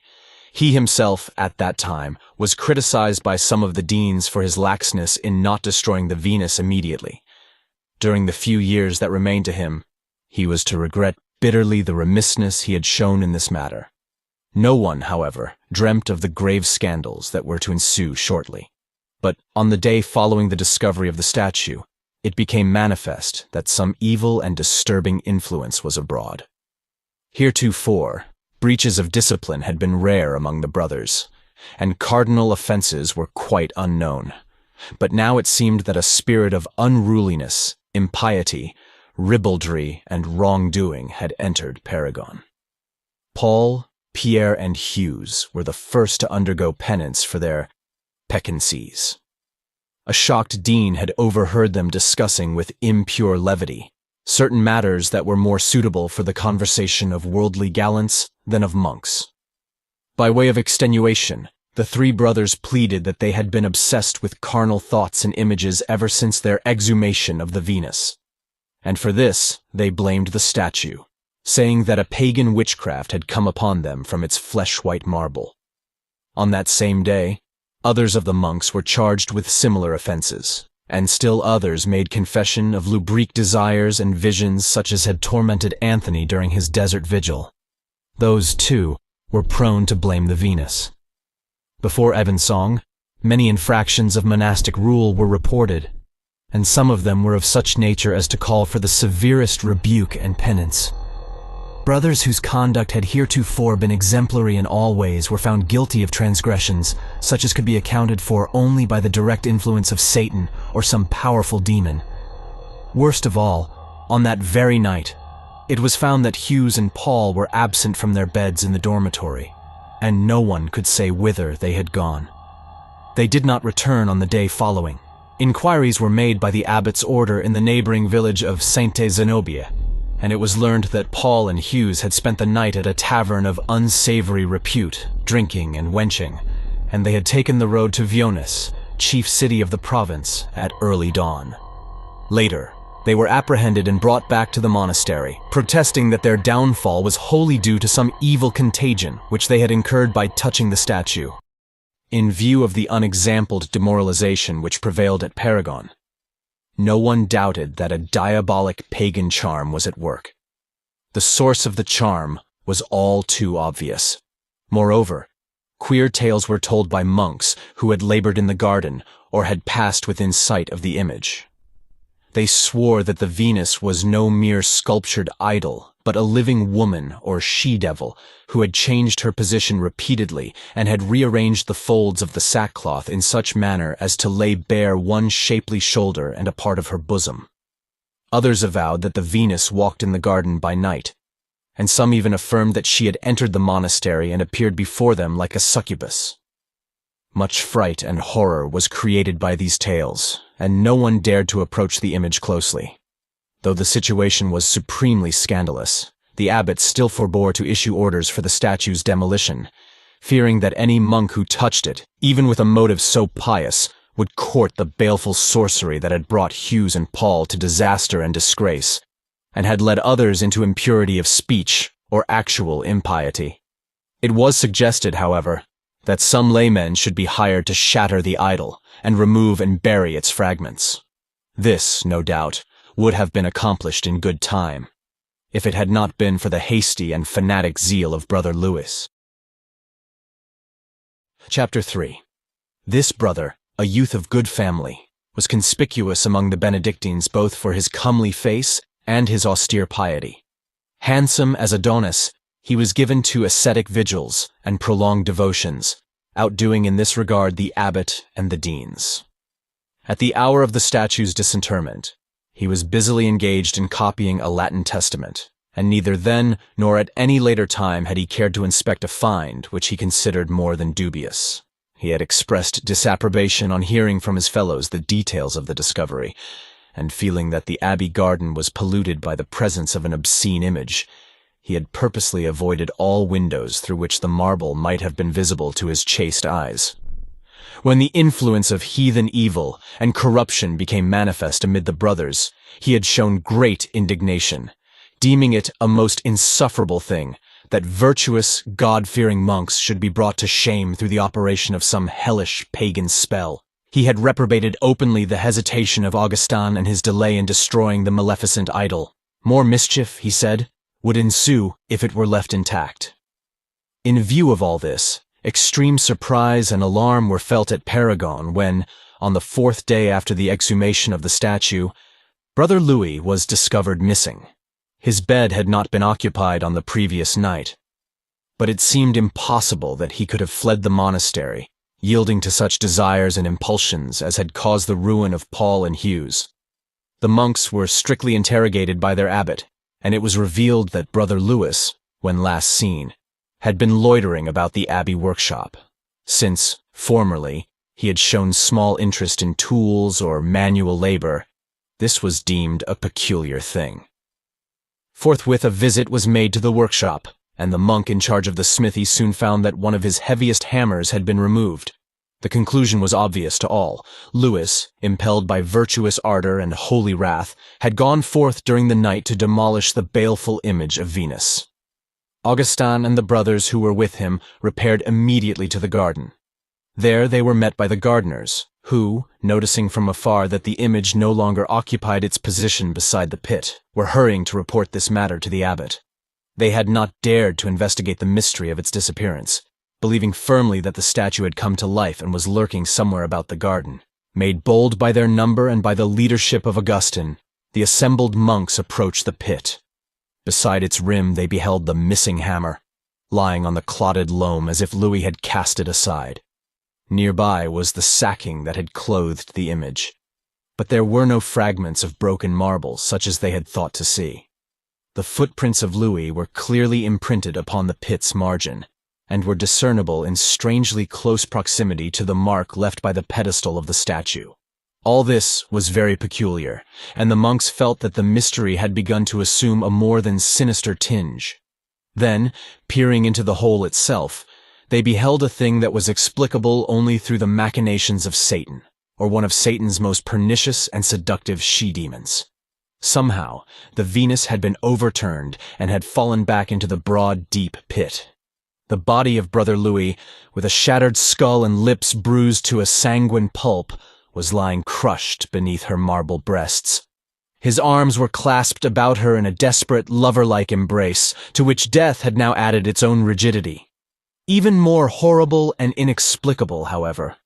He himself, at that time, was criticized by some of the deans for his laxness in not destroying the Venus immediately. During the few years that remained to him, he was to regret bitterly the remissness he had shown in this matter. No one, however, dreamt of the grave scandals that were to ensue shortly. But on the day following the discovery of the statue, it became manifest that some evil and disturbing influence was abroad. Heretofore, breaches of discipline had been rare among the brothers, and cardinal offenses were quite unknown. But now it seemed that a spirit of unruliness, impiety, ribaldry, and wrongdoing had entered Paragon. Paul, Pierre, and Hughes were the first to undergo penance for their peccancies. A shocked dean had overheard them discussing with impure levity certain matters that were more suitable for the conversation of worldly gallants than of monks. By way of extenuation, the 3 brothers pleaded that they had been obsessed with carnal thoughts and images ever since their exhumation of the Venus, and for this they blamed the statue, saying that a pagan witchcraft had come upon them from its flesh-white marble. On that same day, others of the monks were charged with similar offenses, and still others made confession of lubric desires and visions such as had tormented Anthony during his desert vigil. Those, too, were prone to blame the Venus. Before evensong, many infractions of monastic rule were reported, and some of them were of such nature as to call for the severest rebuke and penance. Brothers whose conduct had heretofore been exemplary in all ways were found guilty of transgressions, such as could be accounted for only by the direct influence of Satan or some powerful demon. Worst of all, on that very night, it was found that Hughes and Paul were absent from their beds in the dormitory, and no one could say whither they had gone. They did not return on the day following. Inquiries were made by the abbot's order in the neighboring village of Sainte Zenobie, and it was learned that Paul and Hughes had spent the night at a tavern of unsavory repute, drinking and wenching, and they had taken the road to Viones, chief city of the province, at early dawn. Later, they were apprehended and brought back to the monastery, protesting that their downfall was wholly due to some evil contagion which they had incurred by touching the statue. In view of the unexampled demoralization which prevailed at Paragon, no one doubted that a diabolic pagan charm was at work. The source of the charm was all too obvious. Moreover, queer tales were told by monks who had labored in the garden or had passed within sight of the image. They swore that the Venus was no mere sculptured idol, but a living woman or she-devil who had changed her position repeatedly and had rearranged the folds of the sackcloth in such manner as to lay bare one shapely shoulder and a part of her bosom. Others avowed that the Venus walked in the garden by night, and some even affirmed that she had entered the monastery and appeared before them like a succubus. Much fright and horror was created by these tales, and no one dared to approach the image closely. Though the situation was supremely scandalous, the abbot still forbore to issue orders for the statue's demolition, fearing that any monk who touched it, even with a motive so pious, would court the baleful sorcery that had brought Hughes and Paul to disaster and disgrace, and had led others into impurity of speech or actual impiety. It was suggested, however, that some laymen should be hired to shatter the idol and remove and bury its fragments. This, no doubt, would have been accomplished in good time, if it had not been for the hasty and fanatic zeal of Brother Louis. Chapter 3. This brother, a youth of good family, was conspicuous among the Benedictines both for his comely face and his austere piety. Handsome as Adonis, he was given to ascetic vigils and prolonged devotions, outdoing in this regard the abbot and the deans. At the hour of the statue's disinterment, he was busily engaged in copying a Latin testament, and neither then nor at any later time had he cared to inspect a find which he considered more than dubious. He had expressed disapprobation on hearing from his fellows the details of the discovery, and feeling that the abbey garden was polluted by the presence of an obscene image, he had purposely avoided all windows through which the marble might have been visible to his chaste eyes. When the influence of heathen evil and corruption became manifest amid the brothers, he had shown great indignation, deeming it a most insufferable thing that virtuous, God-fearing monks should be brought to shame through the operation of some hellish pagan spell. He had reprobated openly the hesitation of Augustin and his delay in destroying the maleficent idol. More mischief, he said, would ensue if it were left intact. In view of all this, extreme surprise and alarm were felt at Paragon when, on the 4th day after the exhumation of the statue, Brother Louis was discovered missing. His bed had not been occupied on the previous night, but it seemed impossible that he could have fled the monastery, yielding to such desires and impulsions as had caused the ruin of Paul and Hughes. The monks were strictly interrogated by their abbot, and it was revealed that Brother Louis, when last seen, had been loitering about the abbey workshop, since, formerly, he had shown small interest in tools or manual labor. This was deemed a peculiar thing. Forthwith a visit was made to the workshop, and the monk in charge of the smithy soon found that one of his heaviest hammers had been removed. The conclusion was obvious to all. Louis, impelled by virtuous ardor and holy wrath, had gone forth during the night to demolish the baleful image of Venus. Augustin and the brothers who were with him repaired immediately to the garden. There they were met by the gardeners, who, noticing from afar that the image no longer occupied its position beside the pit, were hurrying to report this matter to the abbot. They had not dared to investigate the mystery of its disappearance, believing firmly that the statue had come to life and was lurking somewhere about the garden. Made bold by their number and by the leadership of Augustin, the assembled monks approached the pit. Beside its rim they beheld the missing hammer, lying on the clotted loam as if Louis had cast it aside. Nearby was the sacking that had clothed the image, but there were no fragments of broken marble such as they had thought to see. The footprints of Louis were clearly imprinted upon the pit's margin, and were discernible in strangely close proximity to the mark left by the pedestal of the statue. All this was very peculiar, and the monks felt that the mystery had begun to assume a more than sinister tinge. Then, peering into the hole itself, they beheld a thing that was explicable only through the machinations of Satan, or one of Satan's most pernicious and seductive she-demons. Somehow, the Venus had been overturned and had fallen back into the broad, deep pit. The body of Brother Louis, with a shattered skull and lips bruised to a sanguine pulp, was lying crushed beneath her marble breasts. His arms were clasped about her in a desperate, lover-like embrace, to which death had now added its own rigidity. Even more horrible and inexplicable, however,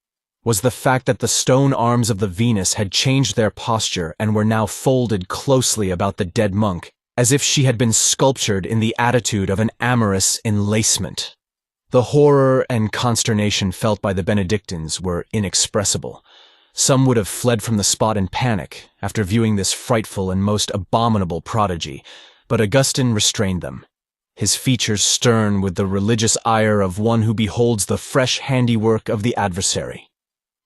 was the fact that the stone arms of the Venus had changed their posture and were now folded closely about the dead monk, as if she had been sculptured in the attitude of an amorous enlacement. The horror and consternation felt by the Benedictines were inexpressible. Some would have fled from the spot in panic after viewing this frightful and most abominable prodigy, but Augustin restrained them, his features stern with the religious ire of one who beholds the fresh handiwork of the adversary.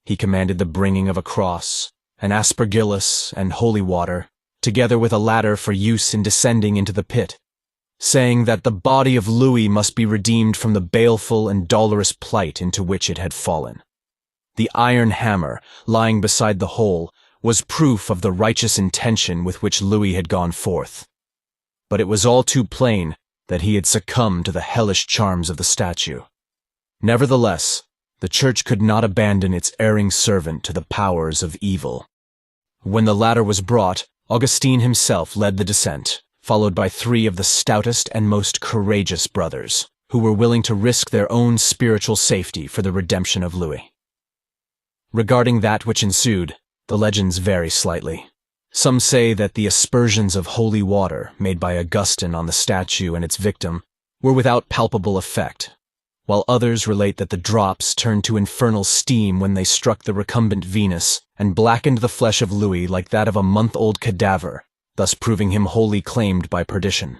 He commanded the bringing of a cross, an aspergillus, and holy water, together with a ladder for use in descending into the pit, saying that the body of Louis must be redeemed from the baleful and dolorous plight into which it had fallen. The iron hammer, lying beside the hole, was proof of the righteous intention with which Louis had gone forth. But it was all too plain that he had succumbed to the hellish charms of the statue. Nevertheless, the church could not abandon its erring servant to the powers of evil. When the ladder was brought, Augustine himself led the descent, followed by 3 of the stoutest and most courageous brothers, who were willing to risk their own spiritual safety for the redemption of Louis. Regarding that which ensued, the legends vary slightly. Some say that the aspersions of holy water made by Augustine on the statue and its victim were without palpable effect, while others relate that the drops turned to infernal steam when they struck the recumbent Venus and blackened the flesh of Louis like that of a month-old cadaver, thus proving him wholly claimed by perdition.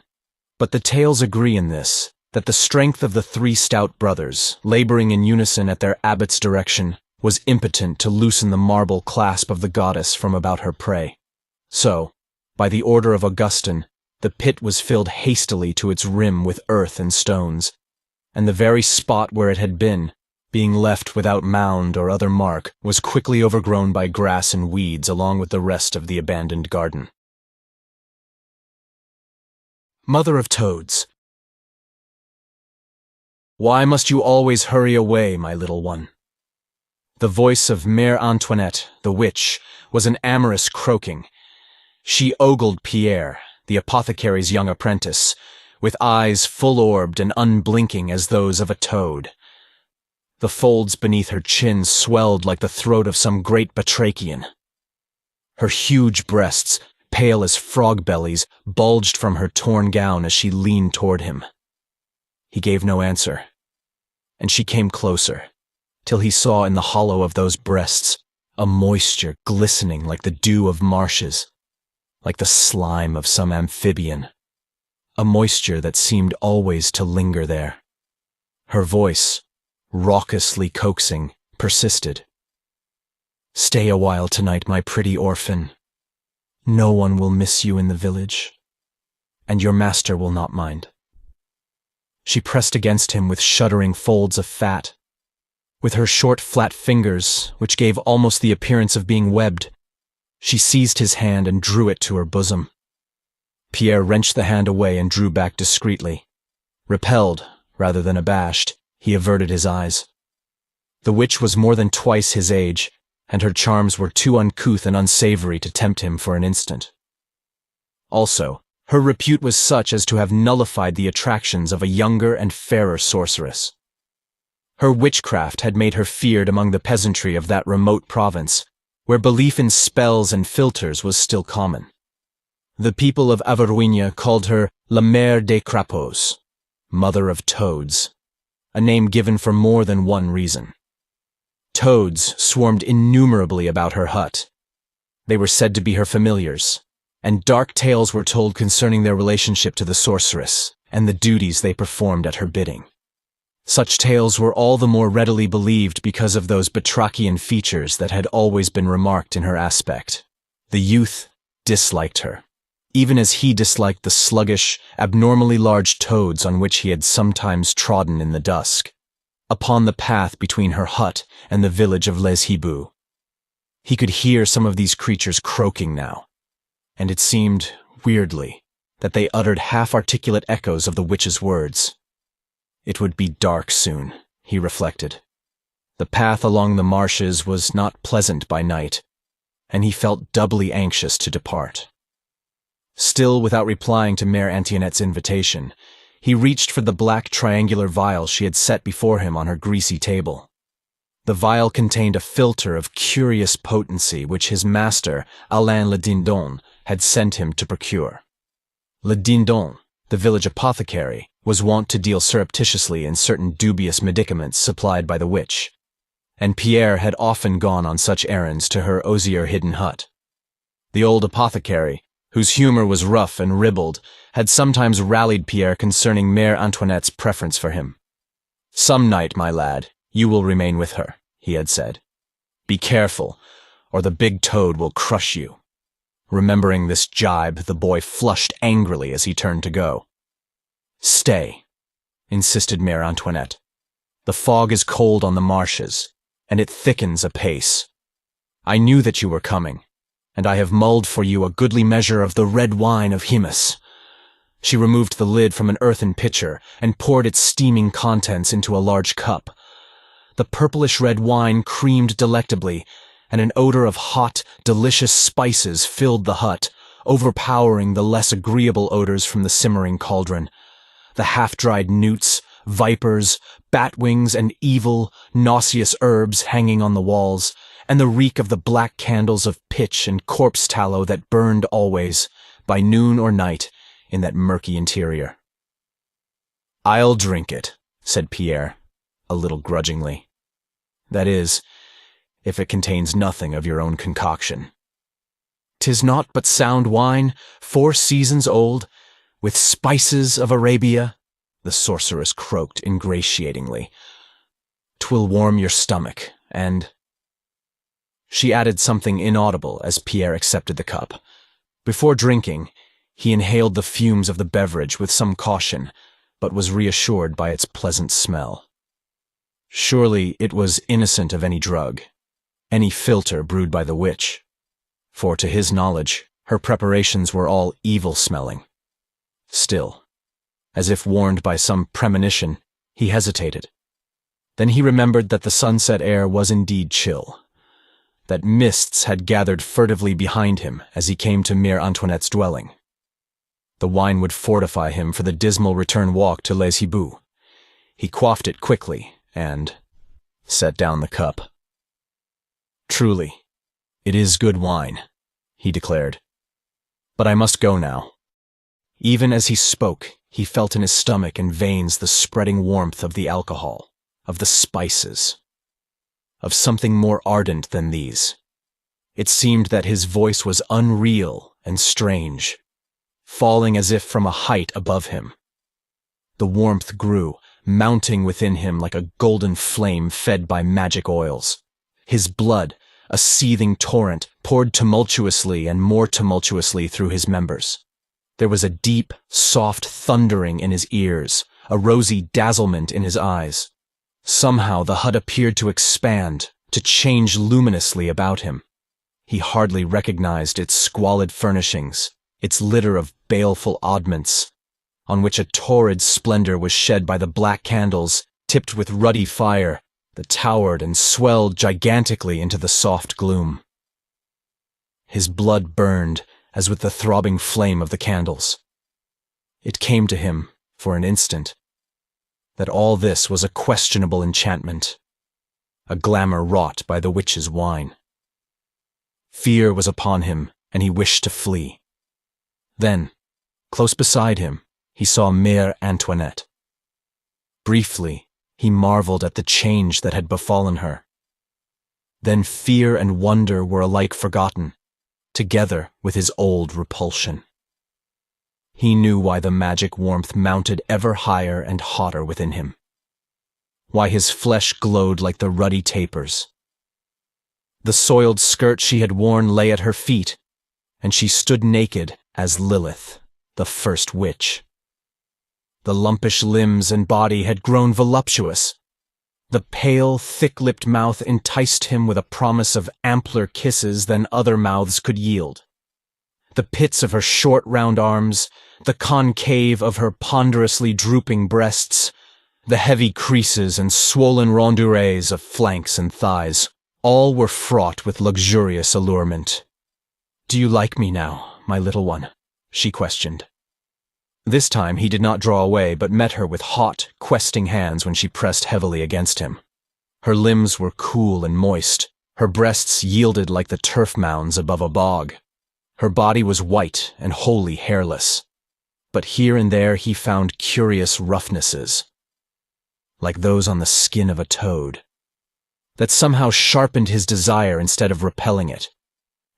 But the tales agree in this, that the strength of the 3 stout brothers, laboring in unison at their abbot's direction, was impotent to loosen the marble clasp of the goddess from about her prey. So, by the order of Augustine, the pit was filled hastily to its rim with earth and stones, and the very spot where it had been, being left without mound or other mark, was quickly overgrown by grass and weeds along with the rest of the abandoned garden. Mother of Toads. Why must you always hurry away, my little one? The voice of Mère Antoinette, the witch, was an amorous croaking. She ogled Pierre, the apothecary's young apprentice, with eyes full-orbed and unblinking as those of a toad. The folds beneath her chin swelled like the throat of some great batrachian. Her huge breasts, pale as frog bellies, bulged from her torn gown as she leaned toward him. He gave no answer, and she came closer, till he saw in the hollow of those breasts a moisture glistening like the dew of marshes, like the slime of some amphibian, a moisture that seemed always to linger there. Her voice, raucously coaxing, persisted. Stay a while tonight, my pretty orphan. No one will miss you in the village, and your master will not mind. She pressed against him with shuddering folds of fat. With her short, flat fingers, which gave almost the appearance of being webbed, she seized his hand and drew it to her bosom. Pierre wrenched the hand away and drew back discreetly. Repelled, rather than abashed, he averted his eyes. The witch was more than twice his age, and her charms were too uncouth and unsavory to tempt him for an instant. Also, her repute was such as to have nullified the attractions of a younger and fairer sorceress. Her witchcraft had made her feared among the peasantry of that remote province, where belief in spells and philters was still common. The people of Averoigne called her La Mère des Crapauds, Mother of Toads, a name given for more than one reason. Toads swarmed innumerably about her hut. They were said to be her familiars, and dark tales were told concerning their relationship to the sorceress and the duties they performed at her bidding. Such tales were all the more readily believed because of those batrachian features that had always been remarked in her aspect. The youth disliked her, even as he disliked the sluggish, abnormally large toads on which he had sometimes trodden in the dusk, upon the path between her hut and the village of Les Hiboux. He could hear some of these creatures croaking now, and it seemed, weirdly, that they uttered half-articulate echoes of the witch's words. It would be dark soon, he reflected. The path along the marshes was not pleasant by night, and he felt doubly anxious to depart. Still without replying to Mère Antoinette's invitation, he reached for the black triangular vial she had set before him on her greasy table. The vial contained a philter of curious potency which his master, Alain le Dindon, had sent him to procure. Le Dindon, the village apothecary, was wont to deal surreptitiously in certain dubious medicaments supplied by the witch, and Pierre had often gone on such errands to her osier hidden hut. The old apothecary, whose humor was rough and ribald, had sometimes rallied Pierre concerning Mère Antoinette's preference for him. "Some night, my lad, you will remain with her," he had said. "Be careful, or the big toad will crush you." Remembering this jibe, the boy flushed angrily as he turned to go. "Stay," insisted Mère Antoinette. "The fog is cold on the marshes, and it thickens apace. I knew that you were coming, and I have mulled for you a goodly measure of the red wine of Himis." She removed the lid from an earthen pitcher and poured its steaming contents into a large cup. The purplish-red wine creamed delectably, and an odor of hot, delicious spices filled the hut, overpowering the less agreeable odors from the simmering cauldron. The half-dried newts, vipers, batwings, and evil, nauseous herbs hanging on the walls, and the reek of the black candles of pitch and corpse tallow that burned always, by noon or night, in that murky interior. "I'll drink it," said Pierre, a little grudgingly. "That is, if it contains nothing of your own concoction." "'Tis naught but sound wine, 4 seasons old, with spices of Arabia," the sorceress croaked ingratiatingly. "'Twill warm your stomach, and—" She added something inaudible as Pierre accepted the cup. Before drinking, he inhaled the fumes of the beverage with some caution, but was reassured by its pleasant smell. Surely it was innocent of any drug, any philter brewed by the witch, for to his knowledge, her preparations were all evil-smelling. Still, as if warned by some premonition, he hesitated. Then he remembered that the sunset air was indeed chill, that mists had gathered furtively behind him as he came to Mère Antoinette's dwelling. The wine would fortify him for the dismal return walk to Les Hiboux. He quaffed it quickly and set down the cup. "Truly, it is good wine," he declared. "But I must go now." Even as he spoke, he felt in his stomach and veins the spreading warmth of the alcohol, of the spices, of something more ardent than these. It seemed that his voice was unreal and strange, falling as if from a height above him. The warmth grew, mounting within him like a golden flame fed by magic oils. His blood, a seething torrent, poured tumultuously and more tumultuously through his members. There was a deep, soft thundering in his ears, a rosy dazzlement in his eyes. Somehow the hut appeared to expand, to change luminously about him. He hardly recognized its squalid furnishings, its litter of baleful oddments, on which a torrid splendor was shed by the black candles, tipped with ruddy fire, that towered and swelled gigantically into the soft gloom. His blood burned, as with the throbbing flame of the candles. It came to him, for an instant, that all this was a questionable enchantment, a glamour wrought by the witch's wine. Fear was upon him, and he wished to flee. Then, close beside him, he saw Mère Antoinette. Briefly, he marveled at the change that had befallen her. Then fear and wonder were alike forgotten, together with his old repulsion. He knew why the magic warmth mounted ever higher and hotter within him, why his flesh glowed like the ruddy tapers. The soiled skirt she had worn lay at her feet, and she stood naked as Lilith, the first witch. The lumpish limbs and body had grown voluptuous. The pale, thick-lipped mouth enticed him with a promise of ampler kisses than other mouths could yield. The pits of her short, round arms, the concave of her ponderously drooping breasts, the heavy creases and swollen rondures of flanks and thighs, all were fraught with luxurious allurement. "Do you like me now, my little one?" she questioned. This time he did not draw away, but met her with hot, questing hands when she pressed heavily against him. Her limbs were cool and moist, her breasts yielded like the turf mounds above a bog. Her body was white and wholly hairless. but here and there he found curious roughnesses, like those on the skin of a toad, that somehow sharpened his desire instead of repelling it.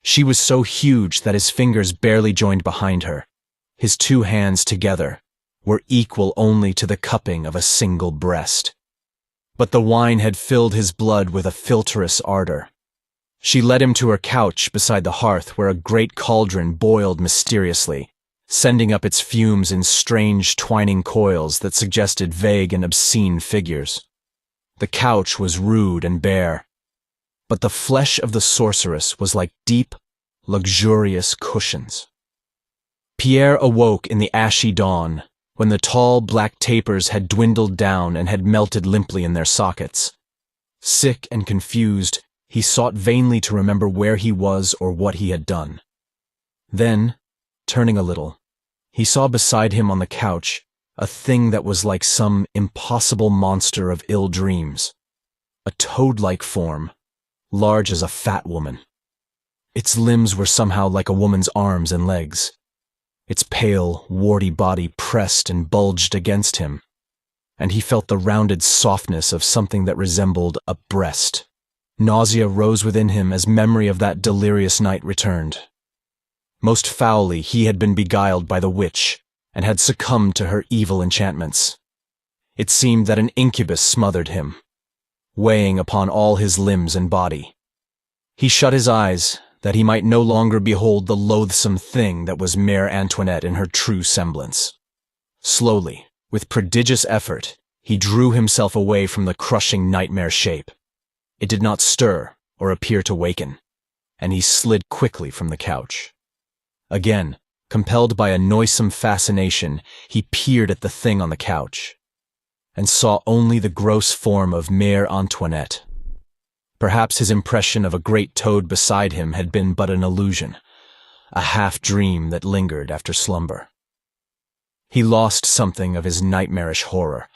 She was so huge that his fingers barely joined behind her. His two hands together were equal only to the cupping of a single breast. But the wine had filled his blood with a philterous ardor. She led him to her couch beside the hearth where a great cauldron boiled mysteriously, sending up its fumes in strange twining coils that suggested vague and obscene figures. The couch was rude and bare, but the flesh of the sorceress was like deep, luxurious cushions. Pierre awoke in the ashy dawn, when the tall black tapers had dwindled down and had melted limply in their sockets. Sick and confused, he sought vainly to remember where he was or what he had done. Then, turning a little, he saw beside him on the couch a thing that was like some impossible monster of ill dreams. A toad-like form, large as a fat woman. Its limbs were somehow like a woman's arms and legs. Its pale, warty body pressed and bulged against him, and he felt the rounded softness of something that resembled a breast. Nausea rose within him as memory of that delirious night returned. Most foully he had been beguiled by the witch, and had succumbed to her evil enchantments. It seemed that an incubus smothered him, weighing upon all his limbs and body. He shut his eyes, that he might no longer behold the loathsome thing that was Mère Antoinette in her true semblance. Slowly, with prodigious effort, he drew himself away from the crushing nightmare shape. It did not stir or appear to waken, and he slid quickly from the couch. Again, compelled by a noisome fascination, he peered at the thing on the couch, and saw only the gross form of Mère Antoinette. Perhaps his impression of a great toad beside him had been but an illusion, a half-dream that lingered after slumber. He lost something of his nightmarish horror,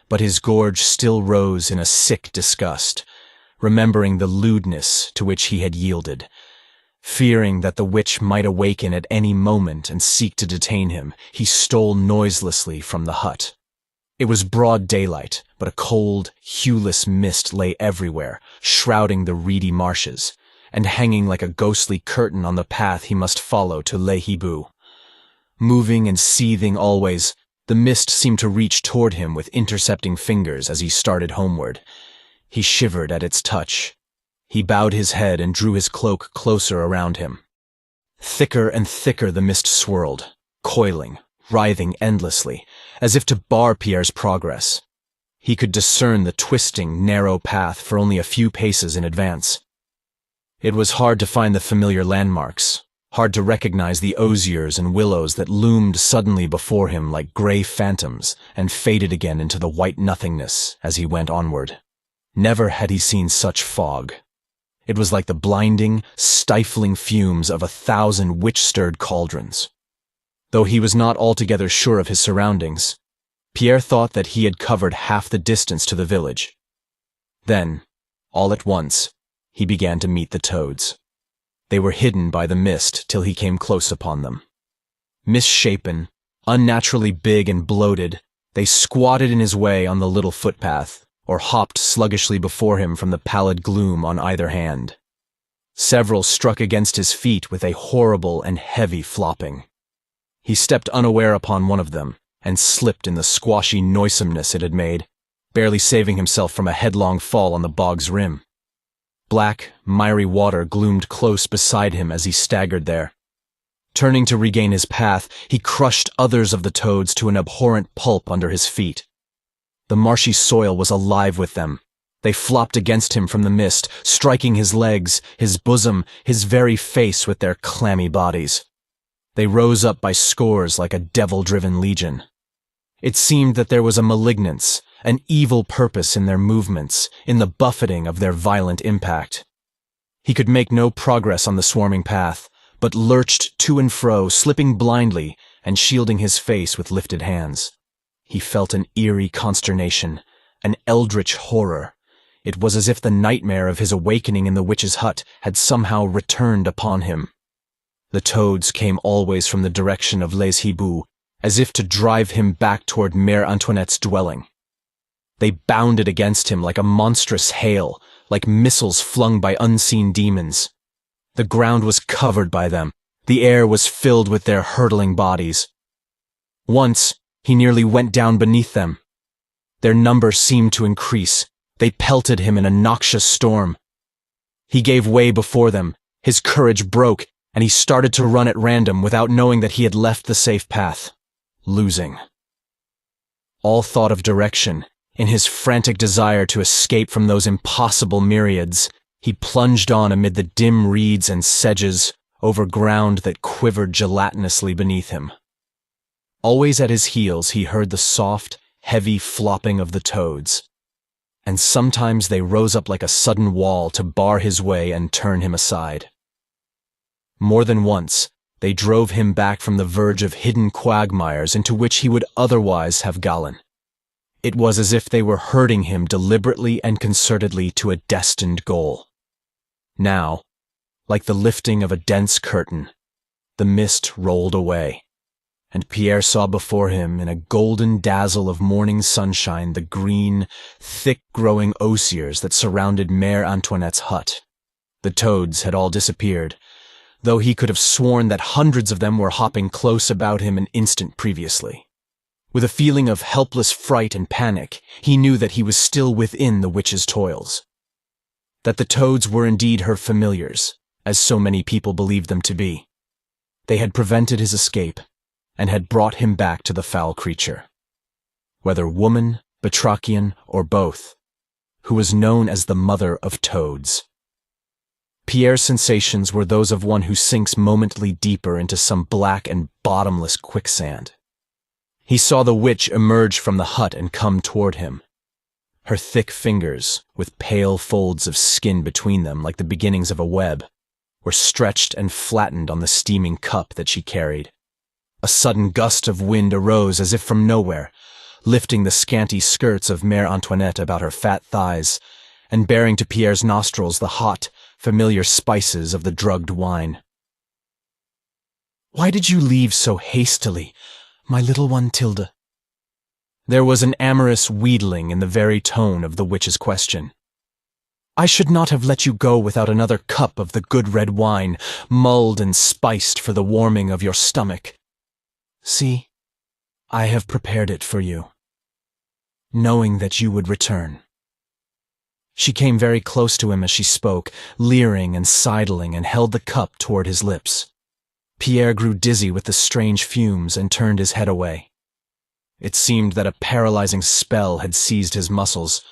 but his gorge still rose in a sick disgust, remembering the lewdness to which he had yielded. Fearing that the witch might awaken at any moment and seek to detain him, he stole noiselessly from the hut. It was broad daylight, but a cold, hueless mist lay everywhere, shrouding the reedy marshes, and hanging like a ghostly curtain on the path he must follow to Les Hiboux. Moving and seething always, the mist seemed to reach toward him with intercepting fingers as he started homeward. He shivered at its touch. He bowed his head and drew his cloak closer around him. Thicker and thicker the mist swirled, coiling, writhing endlessly, as if to bar Pierre's progress. He could discern the twisting, narrow path for only a few paces in advance. It was hard to find the familiar landmarks, hard to recognize the osiers and willows that loomed suddenly before him like gray phantoms and faded again into the white nothingness as he went onward. Never had he seen such fog. It was like the blinding, stifling fumes of 1,000 witch-stirred cauldrons. Though he was not altogether sure of his surroundings, Pierre thought that he had covered half the distance to the village. Then, all at once, he began to meet the toads. They were hidden by the mist till he came close upon them. Misshapen, unnaturally big and bloated, they squatted in his way on the little footpath, or hopped sluggishly before him from the pallid gloom on either hand. Several struck against his feet with a horrible and heavy flopping. He stepped unaware upon one of them, and slipped in the squashy noisomeness it had made, barely saving himself from a headlong fall on the bog's rim. Black, miry water gloomed close beside him as he staggered there. Turning to regain his path, he crushed others of the toads to an abhorrent pulp under his feet. The marshy soil was alive with them. They flopped against him from the mist, striking his legs, his bosom, his very face with their clammy bodies. They rose up by scores like a devil-driven legion. It seemed that there was a malignance, an evil purpose in their movements, in the buffeting of their violent impact. He could make no progress on the swarming path, but lurched to and fro, slipping blindly and shielding his face with lifted hands. He felt an eerie consternation, an eldritch horror. It was as if the nightmare of his awakening in the witch's hut had somehow returned upon him. The toads came always from the direction of Les Hiboux, as if to drive him back toward Mère Antoinette's dwelling. They bounded against him like a monstrous hail, like missiles flung by unseen demons. The ground was covered by them. The air was filled with their hurtling bodies. Once, he nearly went down beneath them. Their number seemed to increase. They pelted him in a noxious storm. He gave way before them. His courage broke, and he started to run at random without knowing that he had left the safe path, losing. All thought of direction, in his frantic desire to escape from those impossible myriads, he plunged on amid the dim reeds and sedges over ground that quivered gelatinously beneath him. Always at his heels he heard the soft, heavy flopping of the toads, and sometimes they rose up like a sudden wall to bar his way and turn him aside. More than once, they drove him back from the verge of hidden quagmires into which he would otherwise have fallen. It was as if they were herding him deliberately and concertedly to a destined goal. Now, like the lifting of a dense curtain, the mist rolled away, and Pierre saw before him in a golden dazzle of morning sunshine the green, thick-growing osiers that surrounded Mère Antoinette's hut. The toads had all disappeared, though he could have sworn that hundreds of them were hopping close about him an instant previously. With a feeling of helpless fright and panic, he knew that he was still within the witch's toils. That the toads were indeed her familiars, as so many people believed them to be. They had prevented his escape, and had brought him back to the foul creature. Whether woman, batrachian, or both, who was known as the mother of toads. Pierre's sensations were those of one who sinks momently deeper into some black and bottomless quicksand. He saw the witch emerge from the hut and come toward him. Her thick fingers, with pale folds of skin between them like the beginnings of a web, were stretched and flattened on the steaming cup that she carried. A sudden gust of wind arose as if from nowhere, lifting the scanty skirts of Mère Antoinette about her fat thighs, and bearing to Pierre's nostrils the hot, familiar spices of the drugged wine. "Why did you leave so hastily, my little one Tilda?" There was an amorous wheedling in the very tone of the witch's question. "I should not have let you go without another cup of the good red wine, mulled and spiced for the warming of your stomach. See, I have prepared it for you, knowing that you would return." She came very close to him as she spoke, leering and sidling, and held the cup toward his lips. Pierre grew dizzy with the strange fumes and turned his head away. It seemed that a paralyzing spell had seized his muscles,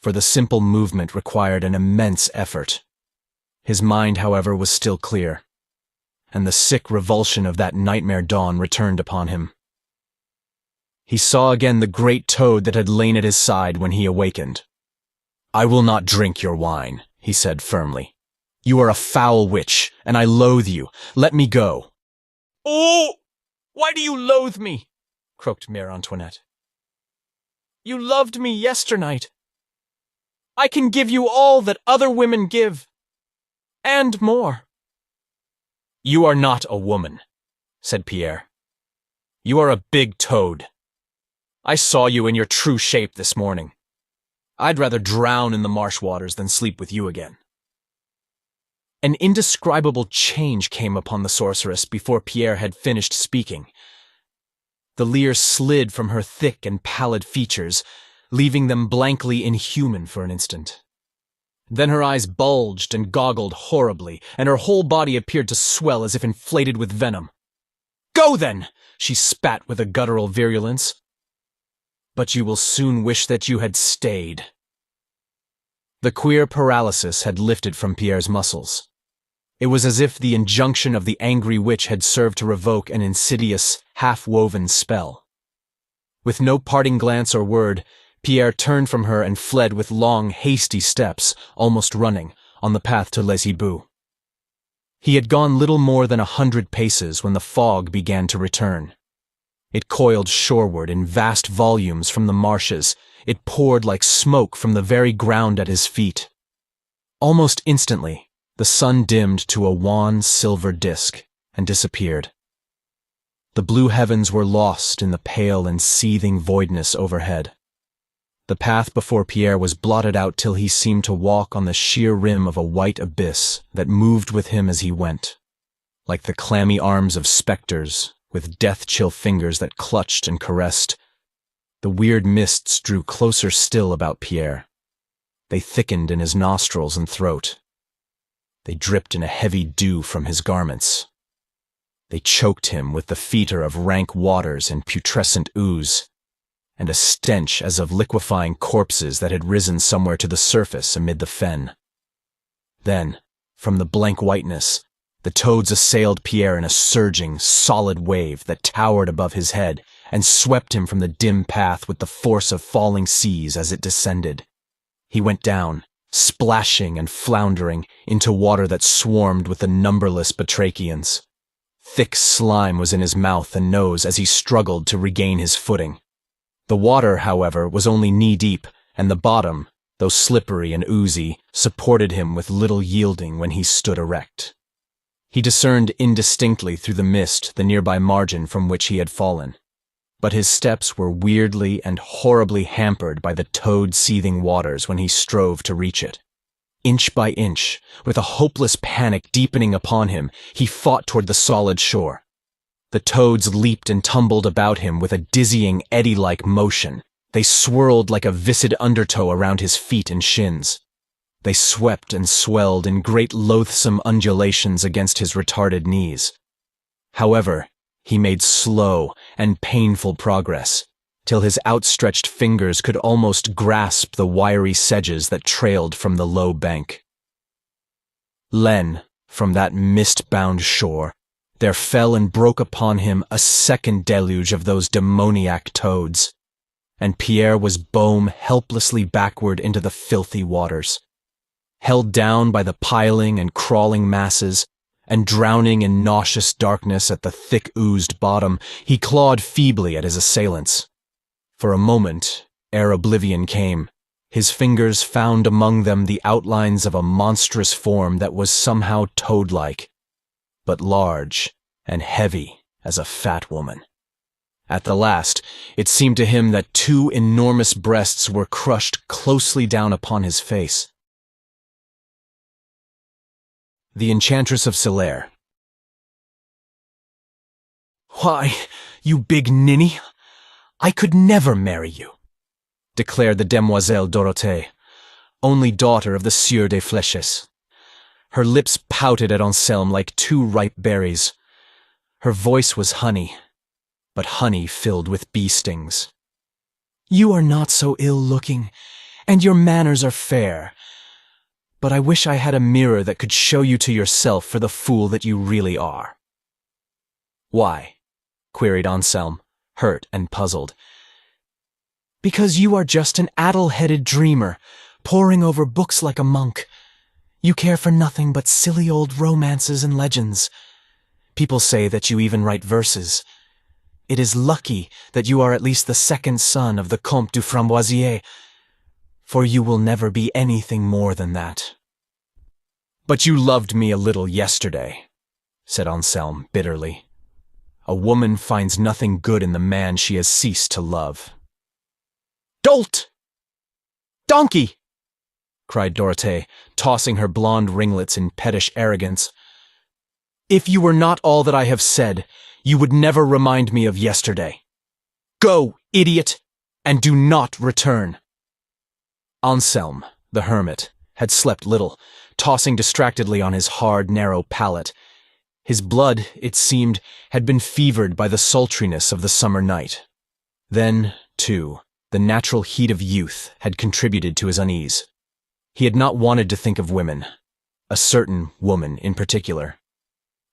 for the simple movement required an immense effort. His mind, however, was still clear, and the sick revulsion of that nightmare dawn returned upon him. He saw again the great toad that had lain at his side when he awakened. "I will not drink your wine," he said firmly. "You are a foul witch, and I loathe you. Let me go." "Oh, why do you loathe me?" croaked Mère Antoinette. "You loved me yesternight. I can give you all that other women give, and more." "You are not a woman," said Pierre. "You are a big toad. I saw you in your true shape this morning. I'd rather drown in the marsh waters than sleep with you again." An indescribable change came upon the sorceress before Pierre had finished speaking. The leer slid from her thick and pallid features, leaving them blankly inhuman for an instant. Then her eyes bulged and goggled horribly, and her whole body appeared to swell as if inflated with venom. "Go then!" she spat with a guttural virulence. "But you will soon wish that you had stayed." The queer paralysis had lifted from Pierre's muscles. It was as if the injunction of the angry witch had served to revoke an insidious, half-woven spell. With no parting glance or word, Pierre turned from her and fled with long, hasty steps, almost running, on the path to Les Hiboux. He had gone little more than 100 paces when the fog began to return. It coiled shoreward in vast volumes from the marshes. It poured like smoke from the very ground at his feet. Almost instantly, the sun dimmed to a wan silver disk and disappeared. The blue heavens were lost in the pale and seething voidness overhead. The path before Pierre was blotted out till he seemed to walk on the sheer rim of a white abyss that moved with him as he went, like the clammy arms of specters, with death-chill fingers that clutched and caressed. The weird mists drew closer still about Pierre. They thickened in his nostrils and throat. They dripped in a heavy dew from his garments. They choked him with the fetor of rank waters and putrescent ooze, and a stench as of liquefying corpses that had risen somewhere to the surface amid the fen. Then, from the blank whiteness, the toads assailed Pierre in a surging, solid wave that towered above his head and swept him from the dim path with the force of falling seas as it descended. He went down, splashing and floundering, into water that swarmed with the numberless batrachians. Thick slime was in his mouth and nose as he struggled to regain his footing. The water, however, was only knee-deep, and the bottom, though slippery and oozy, supported him with little yielding when he stood erect. He discerned indistinctly through the mist the nearby margin from which he had fallen, but his steps were weirdly and horribly hampered by the toad-seething waters when he strove to reach it. Inch by inch, with a hopeless panic deepening upon him, he fought toward the solid shore. The toads leaped and tumbled about him with a dizzying, eddy-like motion. They swirled like a viscid undertow around his feet and shins. They swept and swelled in great loathsome undulations against his retarded knees. However, he made slow and painful progress, till his outstretched fingers could almost grasp the wiry sedges that trailed from the low bank. Then, from that mist-bound shore, there fell and broke upon him a second deluge of those demoniac toads, and Pierre was bowed helplessly backward into the filthy waters. Held down by the piling and crawling masses, and drowning in nauseous darkness at the thick-oozed bottom, he clawed feebly at his assailants. For a moment, ere oblivion came, his fingers found among them the outlines of a monstrous form that was somehow toad-like, but large and heavy as a fat woman. At the last, it seemed to him that two enormous breasts were crushed closely down upon his face. The Enchantress of Sylaire. "Why, you big ninny, I could never marry you," declared the demoiselle Dorothée, only daughter of the Sieur des Fléches. Her lips pouted at Anselme like two ripe berries. Her voice was honey, but honey filled with bee stings. "You are not so ill-looking, and your manners are fair. But I wish I had a mirror that could show you to yourself for the fool that you really are." "Why?" queried Anselme, hurt and puzzled. "Because you are just an addle-headed dreamer, poring over books like a monk. You care for nothing but silly old romances and legends. People say that you even write verses. It is lucky that you are at least the second son of the Comte du Framboisier, for you will never be anything more than that." "But you loved me a little yesterday," said Anselme bitterly. "A woman finds nothing good in the man she has ceased to love." "Dolt! Donkey!" cried Dorothée, tossing her blonde ringlets in pettish arrogance. "If you were not all that I have said, you would never remind me of yesterday. Go, idiot, and do not return." Anselme, the hermit, had slept little, tossing distractedly on his hard, narrow pallet. His blood, it seemed, had been fevered by the sultriness of the summer night. Then, too, the natural heat of youth had contributed to his unease. He had not wanted to think of women, a certain woman in particular.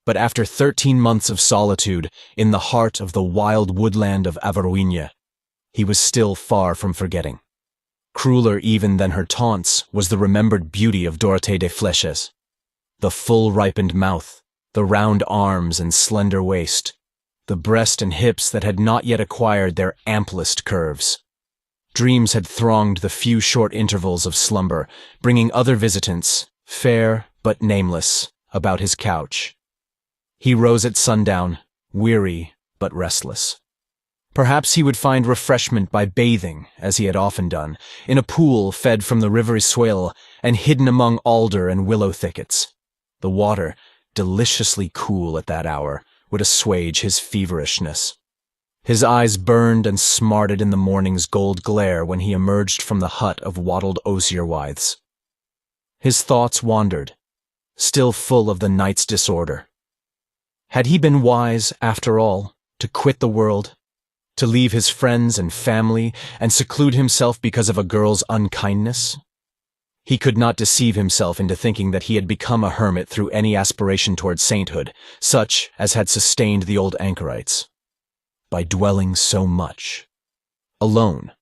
But after 13 months of solitude in the heart of the wild woodland of Averoigne, he was still far from forgetting. Crueler even than her taunts was the remembered beauty of Dorothée des Fléches. The full-ripened mouth, the round arms and slender waist, the breast and hips that had not yet acquired their amplest curves. Dreams had thronged the few short intervals of slumber, bringing other visitants, fair but nameless, about his couch. He rose at sundown, weary but restless. Perhaps he would find refreshment by bathing, as he had often done, in a pool fed from the river Isuel and hidden among alder and willow thickets. The water, deliciously cool at that hour, would assuage his feverishness. His eyes burned and smarted in the morning's gold glare when he emerged from the hut of wattled osier withes. His thoughts wandered, still full of the night's disorder. Had he been wise, after all, to quit the world, to leave his friends and family and seclude himself because of a girl's unkindness? He could not deceive himself into thinking that he had become a hermit through any aspiration toward sainthood, such as had sustained the old anchorites. By dwelling so much alone,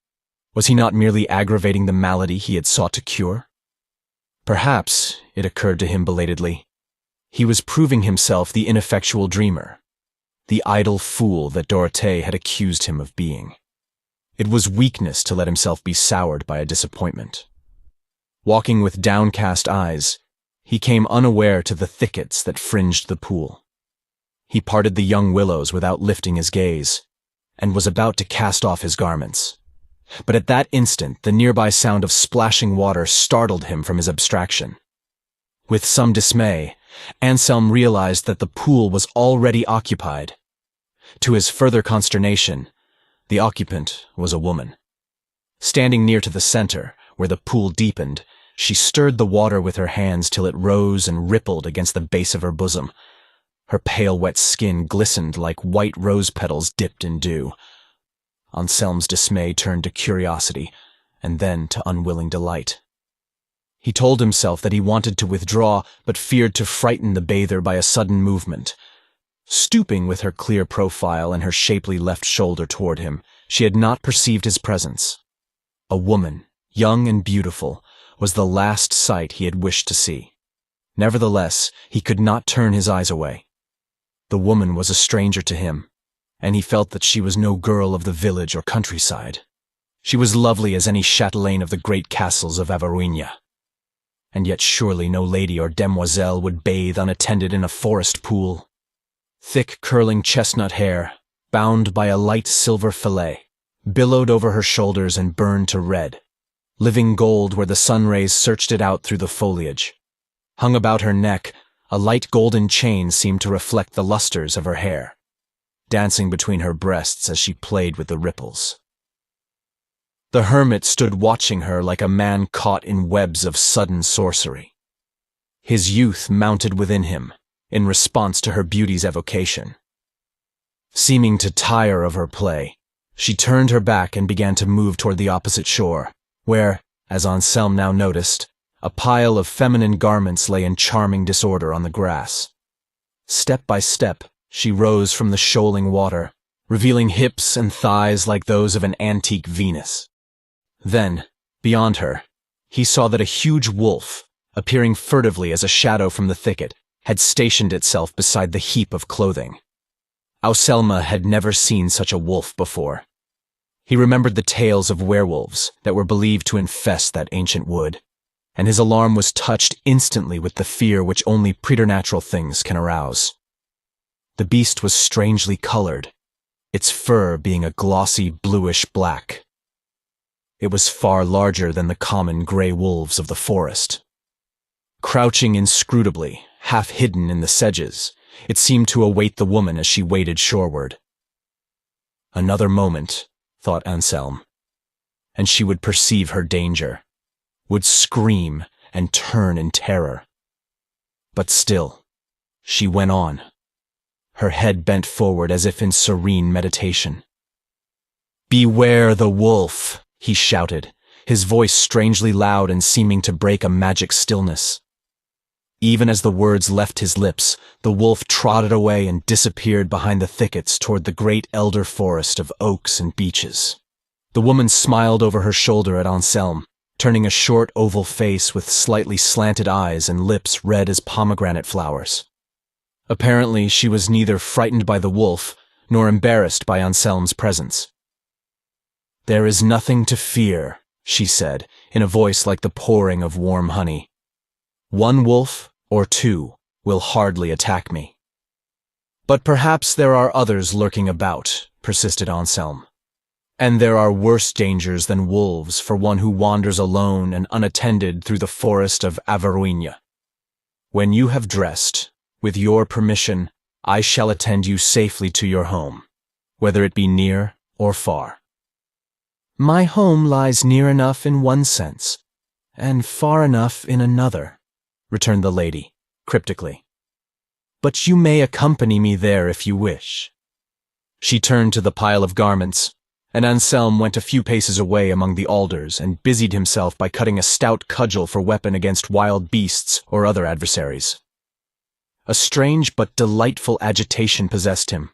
was he not merely aggravating the malady he had sought to cure? Perhaps, it occurred to him belatedly, he was proving himself the ineffectual dreamer, the idle fool that Dorothée had accused him of being. It was weakness to let himself be soured by a disappointment. Walking with downcast eyes, he came unaware to the thickets that fringed the pool. He parted the young willows without lifting his gaze, and was about to cast off his garments. But at that instant the nearby sound of splashing water startled him from his abstraction. With some dismay, Anselm realized that the pool was already occupied. To his further consternation, the occupant was a woman. Standing near to the center, where the pool deepened, she stirred the water with her hands till it rose and rippled against the base of her bosom. Her pale wet skin glistened like white rose petals dipped in dew. Anselm's dismay turned to curiosity, and then to unwilling delight. He told himself that he wanted to withdraw, but feared to frighten the bather by a sudden movement. Stooping with her clear profile and her shapely left shoulder toward him, she had not perceived his presence. A woman, young and beautiful, was the last sight he had wished to see. Nevertheless, he could not turn his eyes away. The woman was a stranger to him, and he felt that she was no girl of the village or countryside. She was lovely as any chatelaine of the great castles of Averoigne. And yet surely no lady or demoiselle would bathe unattended in a forest pool. Thick curling chestnut hair, bound by a light silver fillet, billowed over her shoulders and burned to red, living gold where the sun rays searched it out through the foliage. Hung about her neck, a light golden chain seemed to reflect the lustres of her hair, dancing between her breasts as she played with the ripples. The hermit stood watching her like a man caught in webs of sudden sorcery. His youth mounted within him, in response to her beauty's evocation. Seeming to tire of her play, she turned her back and began to move toward the opposite shore, where, as Anselm now noticed, a pile of feminine garments lay in charming disorder on the grass. Step by step, she rose from the shoaling water, revealing hips and thighs like those of an antique Venus. Then, beyond her, he saw that a huge wolf, appearing furtively as a shadow from the thicket, had stationed itself beside the heap of clothing. Auselma had never seen such a wolf before. He remembered the tales of werewolves that were believed to infest that ancient wood, and his alarm was touched instantly with the fear which only preternatural things can arouse. The beast was strangely colored, its fur being a glossy bluish black. It was far larger than the common gray wolves of the forest. Crouching inscrutably, half hidden in the sedges, it seemed to await the woman as she waded shoreward. Another moment, thought Anselm, and she would perceive her danger, would scream and turn in terror. But still, she went on, her head bent forward as if in serene meditation. "Beware the wolf!" he shouted, his voice strangely loud and seeming to break a magic stillness. Even as the words left his lips, the wolf trotted away and disappeared behind the thickets toward the great elder forest of oaks and beeches. The woman smiled over her shoulder at Anselm, turning a short oval face with slightly slanted eyes and lips red as pomegranate flowers. Apparently she was neither frightened by the wolf nor embarrassed by Anselm's presence. "There is nothing to fear," she said, in a voice like the pouring of warm honey. "One wolf, or two, will hardly attack me." But perhaps there are others lurking about, persisted Anselm. And there are worse dangers than wolves for one who wanders alone and unattended through the forest of Averoigne. When you have dressed, with your permission, I shall attend you safely to your home, whether it be near or far. My home lies near enough in one sense, and far enough in another, returned the lady, cryptically. But you may accompany me there if you wish. She turned to the pile of garments, and Anselm went a few paces away among the alders and busied himself by cutting a stout cudgel for weapon against wild beasts or other adversaries. A strange but delightful agitation possessed him,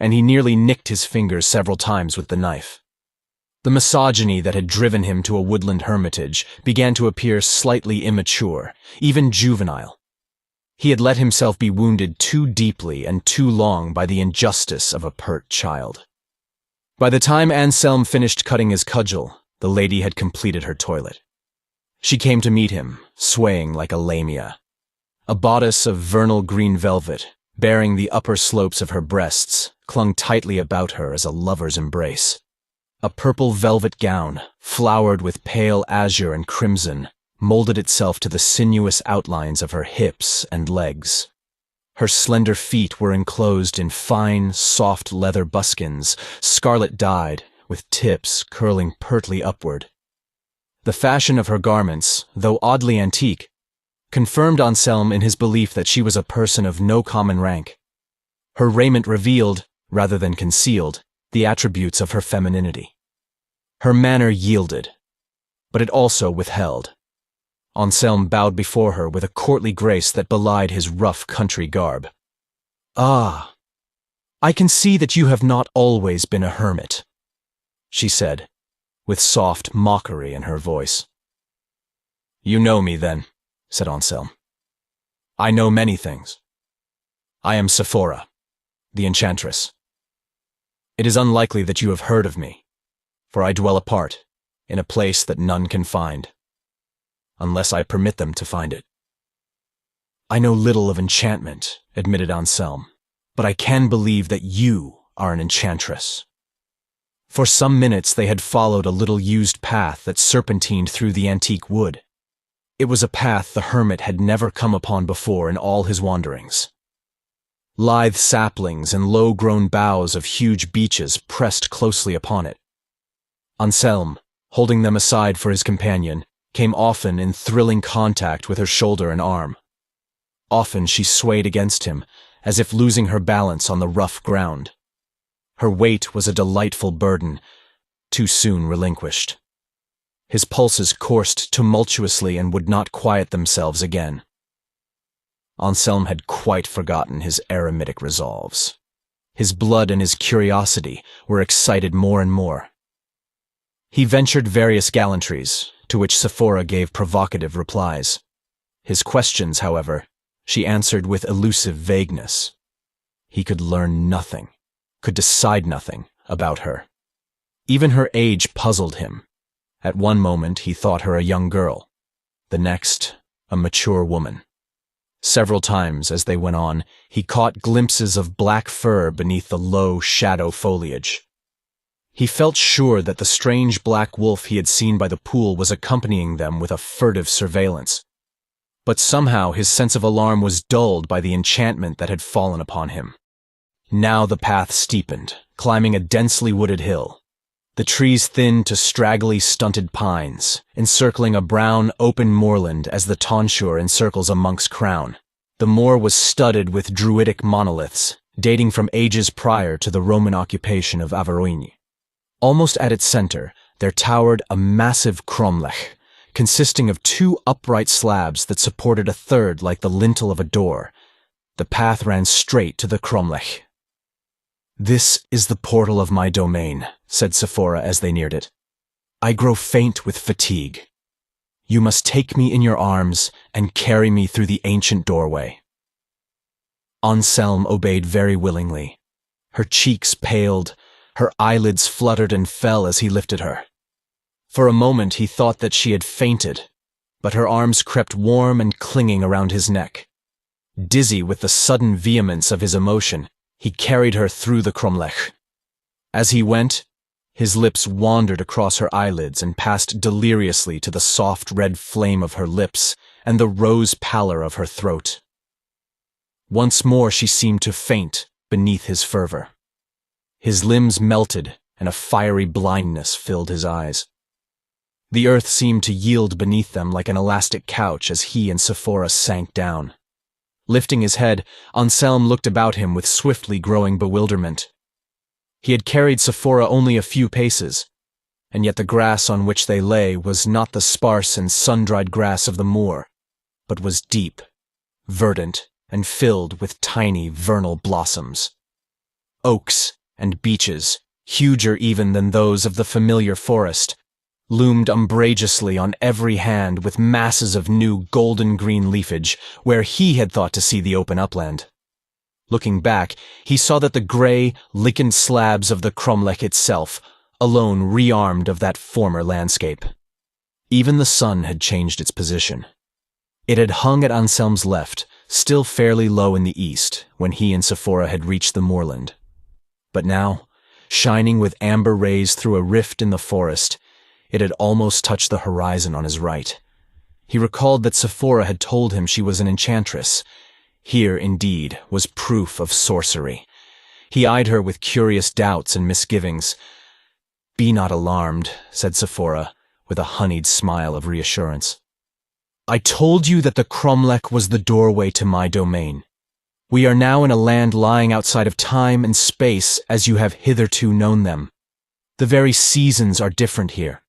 and he nearly nicked his fingers several times with the knife. The misogyny that had driven him to a woodland hermitage began to appear slightly immature, even juvenile. He had let himself be wounded too deeply and too long by the injustice of a pert child. By the time Anselm finished cutting his cudgel, the lady had completed her toilet. She came to meet him, swaying like a lamia. A bodice of vernal green velvet, bearing the upper slopes of her breasts, clung tightly about her as a lover's embrace. A purple velvet gown, flowered with pale azure and crimson, molded itself to the sinuous outlines of her hips and legs. Her slender feet were enclosed in fine, soft leather buskins, scarlet-dyed, with tips curling pertly upward. The fashion of her garments, though oddly antique, confirmed Anselm in his belief that she was a person of no common rank. Her raiment revealed, rather than concealed, the attributes of her femininity. Her manner yielded, but it also withheld. Anselm bowed before her with a courtly grace that belied his rough country garb. "Ah, I can see that you have not always been a hermit," she said, with soft mockery in her voice. "You know me, then," said Anselm. "I know many things. I am Sephora, the Enchantress. It is unlikely that you have heard of me, for I dwell apart, in a place that none can find, unless I permit them to find it." "I know little of enchantment," admitted Anselm, "but I can believe that you are an enchantress." For some minutes they had followed a little used path that serpentined through the antique wood. It was a path the hermit had never come upon before in all his wanderings. Lithe saplings and low-grown boughs of huge beeches pressed closely upon it. Anselm, holding them aside for his companion, came often in thrilling contact with her shoulder and arm. Often she swayed against him, as if losing her balance on the rough ground. Her weight was a delightful burden, too soon relinquished. His pulses coursed tumultuously and would not quiet themselves again. Anselm had quite forgotten his eremitic resolves. His blood and his curiosity were excited more and more. He ventured various gallantries, to which Sephora gave provocative replies. His questions, however, she answered with elusive vagueness. He could learn nothing, could decide nothing about her. Even her age puzzled him. At one moment he thought her a young girl, the next a mature woman. Several times as they went on, he caught glimpses of black fur beneath the low shadow foliage. He felt sure that the strange black wolf he had seen by the pool was accompanying them with a furtive surveillance. But somehow his sense of alarm was dulled by the enchantment that had fallen upon him. Now the path steepened, climbing a densely wooded hill. The trees thinned to straggly, stunted pines, encircling a brown, open moorland as the tonsure encircles a monk's crown. The moor was studded with druidic monoliths, dating from ages prior to the Roman occupation of Averoigne. Almost at its center, there towered a massive cromlech, consisting of two upright slabs that supported a third like the lintel of a door. The path ran straight to the cromlech. "This is the portal of my domain," said Sephora as they neared it. "I grow faint with fatigue. You must take me in your arms and carry me through the ancient doorway." Anselm obeyed very willingly. Her cheeks paled, her eyelids fluttered and fell as he lifted her. For a moment he thought that she had fainted, but her arms crept warm and clinging around his neck. Dizzy with the sudden vehemence of his emotion, he carried her through the cromlech. As he went, his lips wandered across her eyelids and passed deliriously to the soft red flame of her lips and the rose pallor of her throat. Once more she seemed to faint beneath his fervor. His limbs melted, and a fiery blindness filled his eyes. The earth seemed to yield beneath them like an elastic couch as he and Sephora sank down. Lifting his head, Anselm looked about him with swiftly growing bewilderment. He had carried Sephora only a few paces, and yet the grass on which they lay was not the sparse and sun-dried grass of the moor, but was deep, verdant, and filled with tiny vernal blossoms. Oaks and beeches, huger even than those of the familiar forest, loomed umbrageously on every hand with masses of new golden-green leafage where he had thought to see the open upland. Looking back, he saw that the grey, lichened slabs of the cromlech itself alone rearmed of that former landscape. Even the sun had changed its position. It had hung at Anselm's left, still fairly low in the east, when he and Sephora had reached the moorland. But now, shining with amber rays through a rift in the forest, it had almost touched the horizon on his right. He recalled that Sephora had told him she was an enchantress. Here, indeed, was proof of sorcery. He eyed her with curious doubts and misgivings. "Be not alarmed," said Sephora, with a honeyed smile of reassurance. "I told you that the cromlech was the doorway to my domain. We are now in a land lying outside of time and space as you have hitherto known them. The very seasons are different here.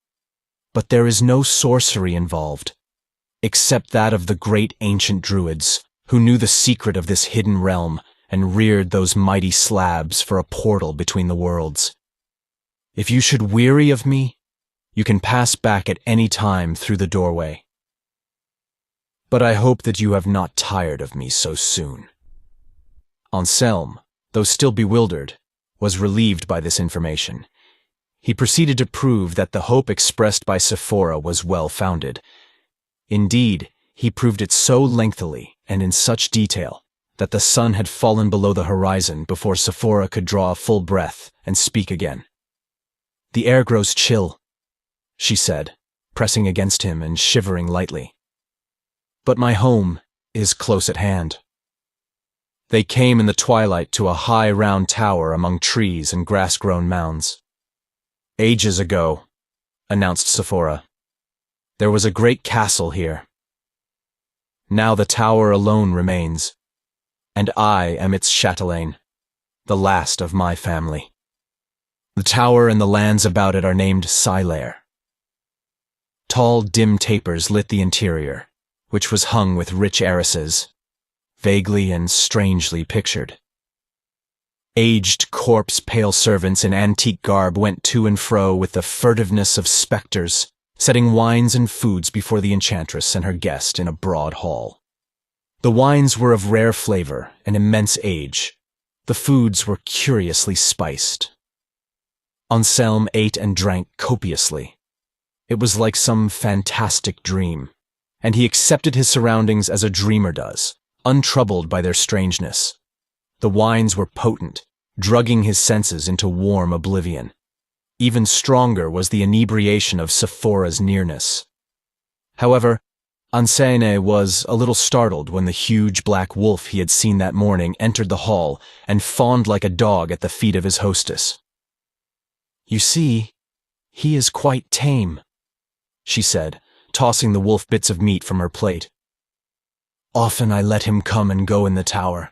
But there is no sorcery involved, except that of the great ancient druids, who knew the secret of this hidden realm and reared those mighty slabs for a portal between the worlds. If you should weary of me, you can pass back at any time through the doorway. But I hope that you have not tired of me so soon." Anselm, though still bewildered, was relieved by this information. He proceeded to prove that the hope expressed by Sephora was well-founded. Indeed, he proved it so lengthily and in such detail that the sun had fallen below the horizon before Sephora could draw a full breath and speak again. "The air grows chill," she said, pressing against him and shivering lightly. "But my home is close at hand." They came in the twilight to a high round tower among trees and grass-grown mounds. "Ages ago," announced Sephora, "there was a great castle here. Now the tower alone remains, and I am its chatelaine, the last of my family. The tower and the lands about it are named Sylaire." Tall, dim tapers lit the interior, which was hung with rich arrases, vaguely and strangely pictured. Aged, corpse-pale servants in antique garb went to and fro with the furtiveness of spectres, setting wines and foods before the enchantress and her guest in a broad hall. The wines were of rare flavor and immense age. The foods were curiously spiced. Anselm ate and drank copiously. It was like some fantastic dream, and he accepted his surroundings as a dreamer does, untroubled by their strangeness. The wines were potent, drugging his senses into warm oblivion. Even stronger was the inebriation of Sephora's nearness. However, Anselm was a little startled when the huge black wolf he had seen that morning entered the hall and fawned like a dog at the feet of his hostess. "You see, he is quite tame," she said, tossing the wolf bits of meat from her plate. "Often I let him come and go in the tower,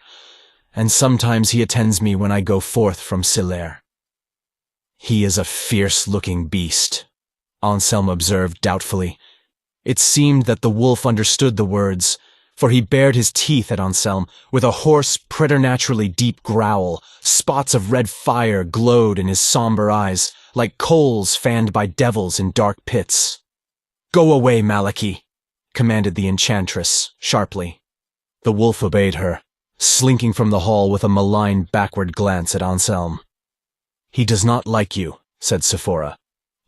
and sometimes he attends me when I go forth from Sylaire." "He is a fierce-looking beast," Anselm observed doubtfully. It seemed that the wolf understood the words, for he bared his teeth at Anselm with a hoarse, preternaturally deep growl. Spots of red fire glowed in his somber eyes, like coals fanned by devils in dark pits. "Go away, Malachy," commanded the enchantress, sharply. The wolf obeyed her, slinking from the hall with a malign backward glance at Anselm. "He does not like you," said Sephora.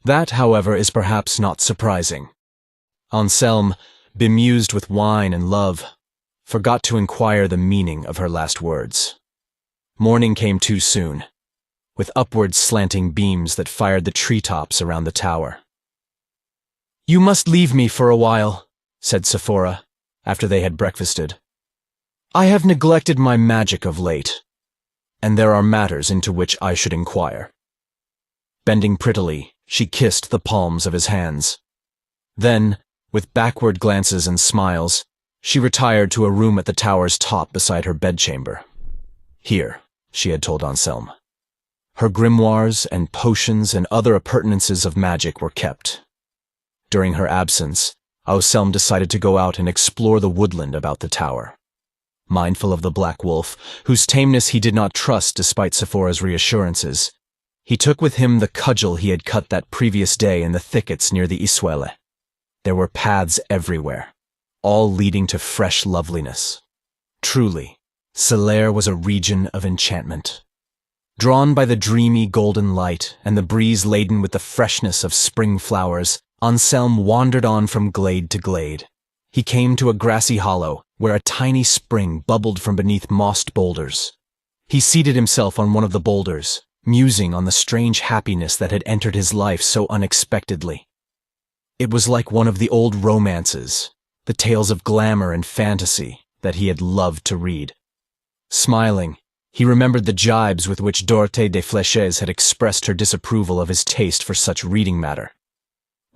"That, however, is perhaps not surprising." Anselm, bemused with wine and love, forgot to inquire the meaning of her last words. Morning came too soon, with upward slanting beams that fired the treetops around the tower. "You must leave me for a while," said Sephora, after they had breakfasted. "I have neglected my magic of late, and there are matters into which I should inquire." Bending prettily, she kissed the palms of his hands. Then, with backward glances and smiles, she retired to a room at the tower's top beside her bedchamber. Here, she had told Anselm, her grimoires and potions and other appurtenances of magic were kept. During her absence, Anselm decided to go out and explore the woodland about the tower. Mindful of the black wolf, whose tameness he did not trust despite Sephora's reassurances, he took with him the cudgel he had cut that previous day in the thickets near the Isuele. There were paths everywhere, all leading to fresh loveliness. Truly, Sylaire was a region of enchantment. Drawn by the dreamy golden light and the breeze laden with the freshness of spring flowers, Anselm wandered on from glade to glade. He came to a grassy hollow where a tiny spring bubbled from beneath mossed boulders. He seated himself on one of the boulders, musing on the strange happiness that had entered his life so unexpectedly. It was like one of the old romances, the tales of glamour and fantasy that he had loved to read. Smiling, he remembered the jibes with which Dorothée de Fléchès had expressed her disapproval of his taste for such reading matter.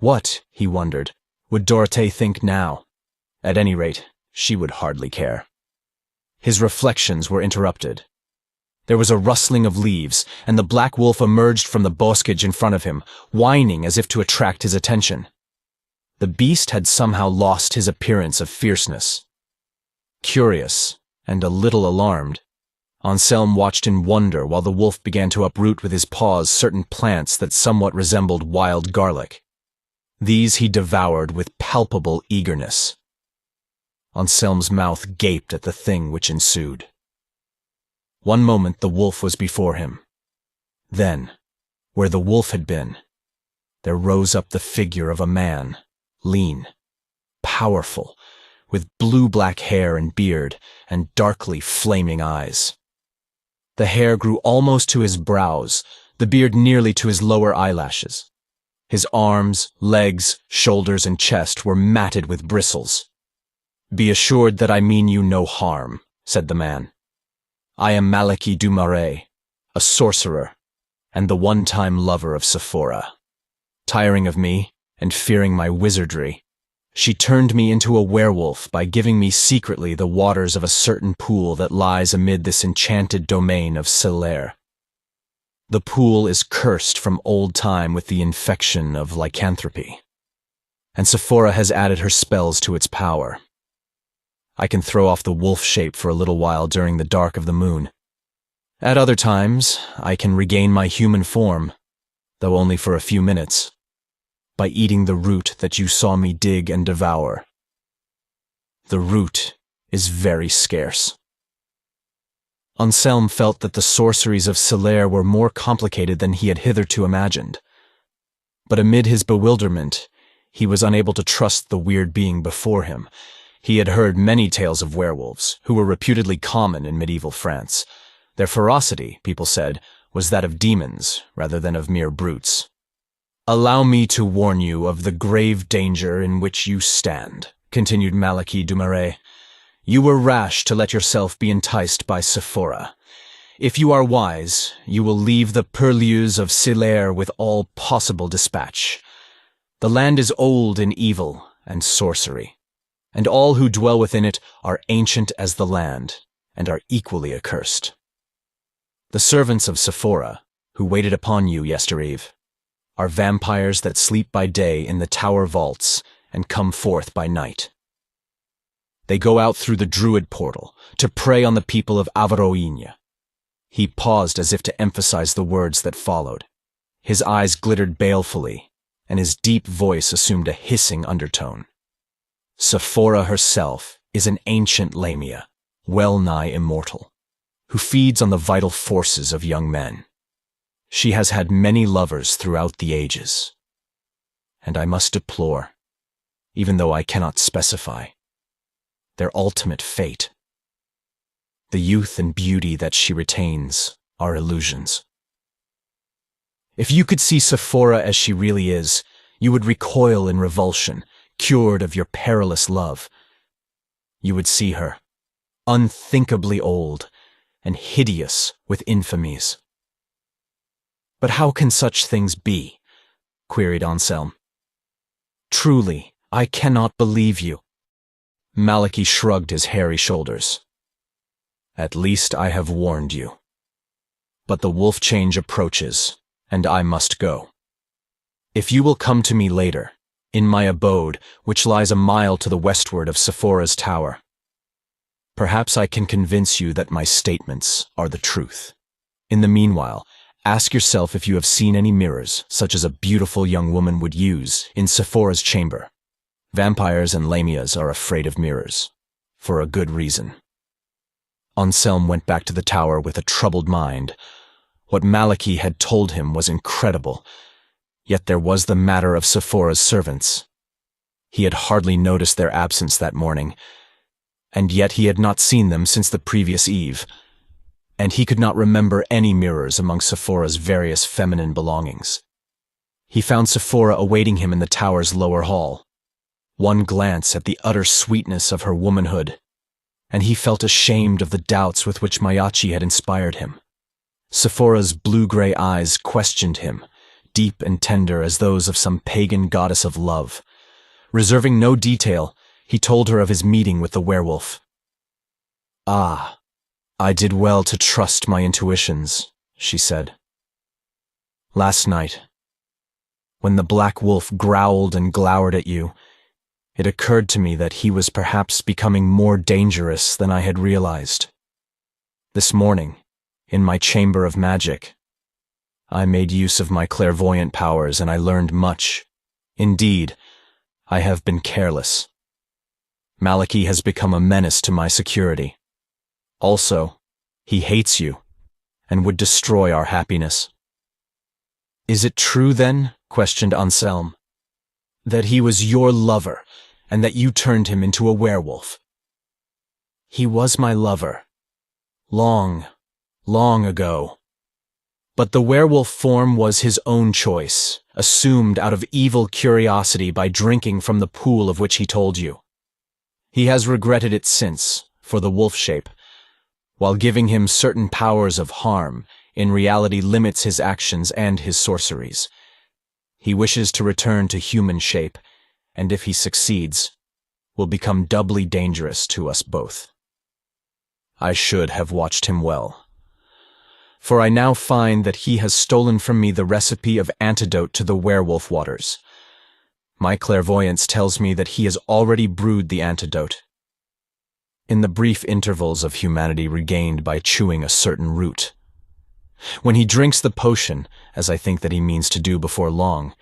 What, he wondered, would Dorothée think now? At any rate, she would hardly care. His reflections were interrupted. There was a rustling of leaves, and the black wolf emerged from the boscage in front of him, whining as if to attract his attention. The beast had somehow lost his appearance of fierceness. Curious, and a little alarmed, Anselm watched in wonder while the wolf began to uproot with his paws certain plants that somewhat resembled wild garlic. These he devoured with palpable eagerness. Anselm's mouth gaped at the thing which ensued. One moment the wolf was before him. Then, where the wolf had been, there rose up the figure of a man, lean, powerful, with blue-black hair and beard and darkly flaming eyes. The hair grew almost to his brows, the beard nearly to his lower eyelashes. His arms, legs, shoulders, and chest were matted with bristles. "Be assured that I mean you no harm," said the man. "I am Malnéant du Marais, a sorcerer, and the one-time lover of Sephora. Tiring of me, and fearing my wizardry, she turned me into a werewolf by giving me secretly the waters of a certain pool that lies amid this enchanted domain of Sylaire. The pool is cursed from old time with the infection of lycanthropy, and Sephora has added her spells to its power. I can throw off the wolf shape for a little while during the dark of the moon. At other times, I can regain my human form, though only for a few minutes, by eating the root that you saw me dig and devour. The root is very scarce." Anselm felt that the sorceries of Sylaire were more complicated than he had hitherto imagined. But amid his bewilderment, he was unable to trust the weird being before him. He had heard many tales of werewolves, who were reputedly common in medieval France. Their ferocity, people said, was that of demons rather than of mere brutes. "Allow me to warn you of the grave danger in which you stand," continued Malnéant du Marais. "You were rash to let yourself be enticed by Sephora. If you are wise, you will leave the purlieus of Sylaire with all possible dispatch. The land is old in evil and sorcery, and all who dwell within it are ancient as the land, and are equally accursed. The servants of Sephora, who waited upon you yestereve, are vampires that sleep by day in the tower vaults and come forth by night. They go out through the druid portal to prey on the people of Averoigne." He paused as if to emphasize the words that followed. His eyes glittered balefully, and his deep voice assumed a hissing undertone. "Sephora herself is an ancient lamia, well-nigh immortal, who feeds on the vital forces of young men. She has had many lovers throughout the ages, and I must deplore, even though I cannot specify, their ultimate fate. The youth and beauty that she retains are illusions. If you could see Sephora as she really is, you would recoil in revulsion, cured of your perilous love. You would see her, unthinkably old and hideous with infamies. But how can such things be? Queried Anselm. Truly, I cannot believe you. Malachy shrugged his hairy shoulders. At least I have warned you. But the wolf change approaches, and I must go. If you will come to me later, in my abode, which lies a mile to the westward of Sephora's tower, perhaps I can convince you that my statements are the truth. In the meanwhile, ask yourself if you have seen any mirrors, such as a beautiful young woman would use, in Sephora's chamber. Vampires and lamias are afraid of mirrors, for a good reason. Anselm went back to the tower with a troubled mind. What Malachy had told him was incredible, yet there was the matter of Sephora's servants. He had hardly noticed their absence that morning, and yet he had not seen them since the previous eve, and he could not remember any mirrors among Sephora's various feminine belongings. He found Sephora awaiting him in the tower's lower hall. One glance at the utter sweetness of her womanhood, and he felt ashamed of the doubts with which Mayachi had inspired him. Sephora's blue-gray eyes questioned him, deep and tender as those of some pagan goddess of love. Reserving no detail, he told her of his meeting with the werewolf. "Ah, I did well to trust my intuitions," she said. "Last night, when the black wolf growled and glowered at you, it occurred to me that he was perhaps becoming more dangerous than I had realized. This morning, in my chamber of magic, I made use of my clairvoyant powers and I learned much. Indeed, I have been careless. Malachy has become a menace to my security. Also, he hates you and would destroy our happiness." "Is it true, then," questioned Anselm, "that he was your lover and that you turned him into a werewolf?" "He was my lover. Long ago. But the werewolf form was his own choice, assumed out of evil curiosity by drinking from the pool of which he told you. He has regretted it since, for the wolf shape, while giving him certain powers of harm, in reality limits his actions and his sorceries. He wishes to return to human shape, and if he succeeds, will become doubly dangerous to us both. I should have watched him well, for I now find that he has stolen from me the recipe of antidote to the werewolf waters. My clairvoyance tells me that he has already brewed the antidote. In the brief intervals of humanity regained by chewing a certain root. When he drinks the potion, as I think that he means to do before long,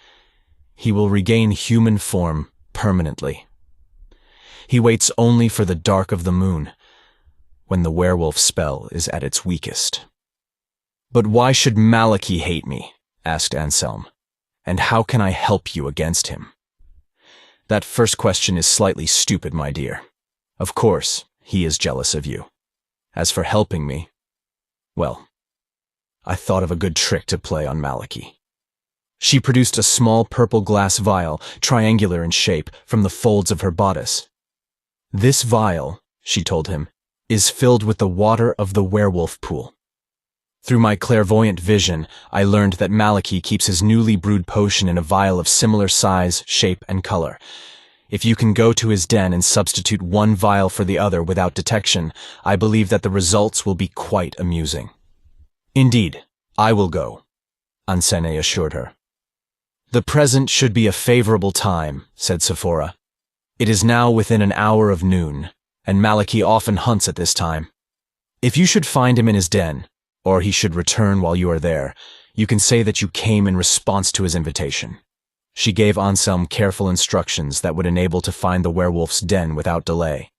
he will regain human form permanently. He waits only for the dark of the moon, when the werewolf spell is at its weakest." "But why should Malachy hate me?" asked Anselm. "And how can I help you against him?" "That first question is slightly stupid, my dear. Of course, he is jealous of you. As for helping me, well, I thought of a good trick to play on Malachy." She produced a small purple glass vial, triangular in shape, from the folds of her bodice. "This vial," she told him, "is filled with the water of the werewolf pool. Through my clairvoyant vision, I learned that Malachy keeps his newly brewed potion in a vial of similar size, shape, and color. If you can go to his den and substitute one vial for the other without detection, I believe that the results will be quite amusing." "Indeed, I will go," Ansene assured her. "The present should be a favorable time," said Sephora. "It is now within an hour of noon, and Malachy often hunts at this time. If you should find him in his den, or he should return while you are there, you can say that you came in response to his invitation." She gave Anselm careful instructions that would enable to find the werewolf's den without delay.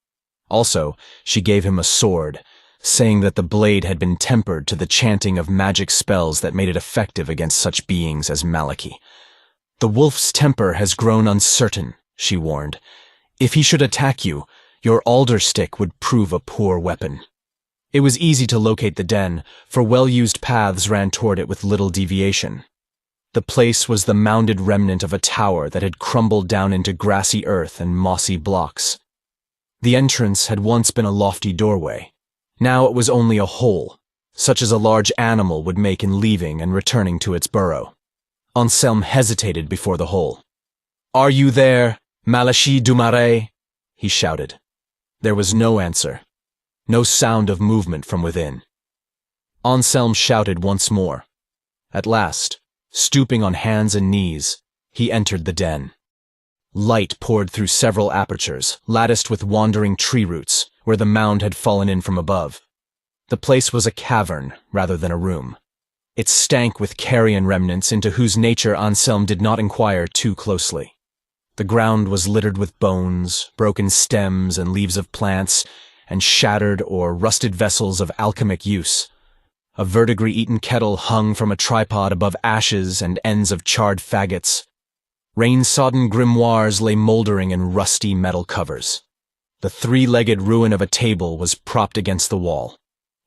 Also, she gave him a sword, saying that the blade had been tempered to the chanting of magic spells that made it effective against such beings as Malachy. "The wolf's temper has grown uncertain," she warned. "If he should attack you, your alder stick would prove a poor weapon. It was easy to locate the den, for well-used paths ran toward it with little deviation. The place was the mounded remnant of a tower that had crumbled down into grassy earth and mossy blocks. The entrance had once been a lofty doorway. Now it was only a hole, such as a large animal would make in leaving and returning to its burrow. Anselme hesitated before the hole. "Are you there, Malachie du Marais?" he shouted. There was no answer, no sound of movement from within. Anselme shouted once more. At last, stooping on hands and knees, he entered the den. Light poured through several apertures, latticed with wandering tree roots, where the mound had fallen in from above. The place was a cavern rather than a room. It stank with carrion remnants into whose nature Anselme did not inquire too closely. The ground was littered with bones, broken stems and leaves of plants, and shattered or rusted vessels of alchemic use. A verdigris-eaten kettle hung from a tripod above ashes and ends of charred faggots. Rain-sodden grimoires lay moldering in rusty metal covers. The three-legged ruin of a table was propped against the wall.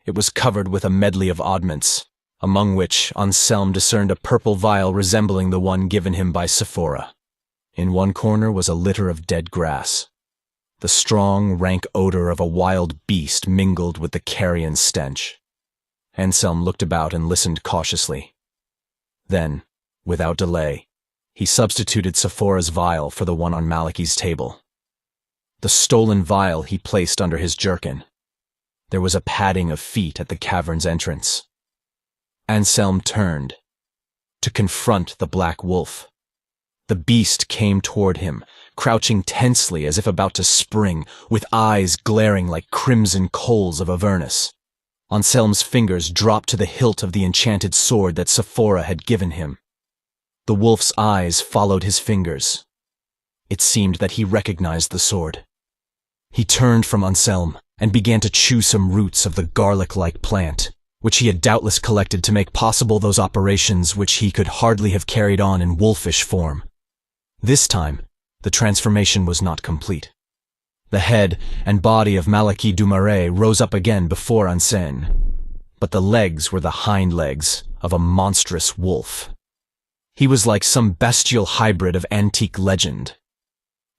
It was covered with a medley of oddments, among which Anselme discerned a purple vial resembling the one given him by Sephora. In one corner was a litter of dead grass. The strong, rank odor of a wild beast mingled with the carrion stench. Anselme looked about and listened cautiously. Then, without delay, he substituted Sephora's vial for the one on Malachie's table. The stolen vial he placed under his jerkin. There was a padding of feet at the cavern's entrance. Anselme turned to confront the black wolf. The beast came toward him, crouching tensely as if about to spring, with eyes glaring like crimson coals of Avernus. Anselme's fingers dropped to the hilt of the enchanted sword that Sephora had given him. The wolf's eyes followed his fingers. It seemed that he recognized the sword. He turned from Anselme and began to chew some roots of the garlic-like plant, which he had doubtless collected to make possible those operations which he could hardly have carried on in wolfish form. This time, the transformation was not complete. The head and body of Malachie du Marais rose up again before Anselme, but the legs were the hind legs of a monstrous wolf. He was like some bestial hybrid of antique legend.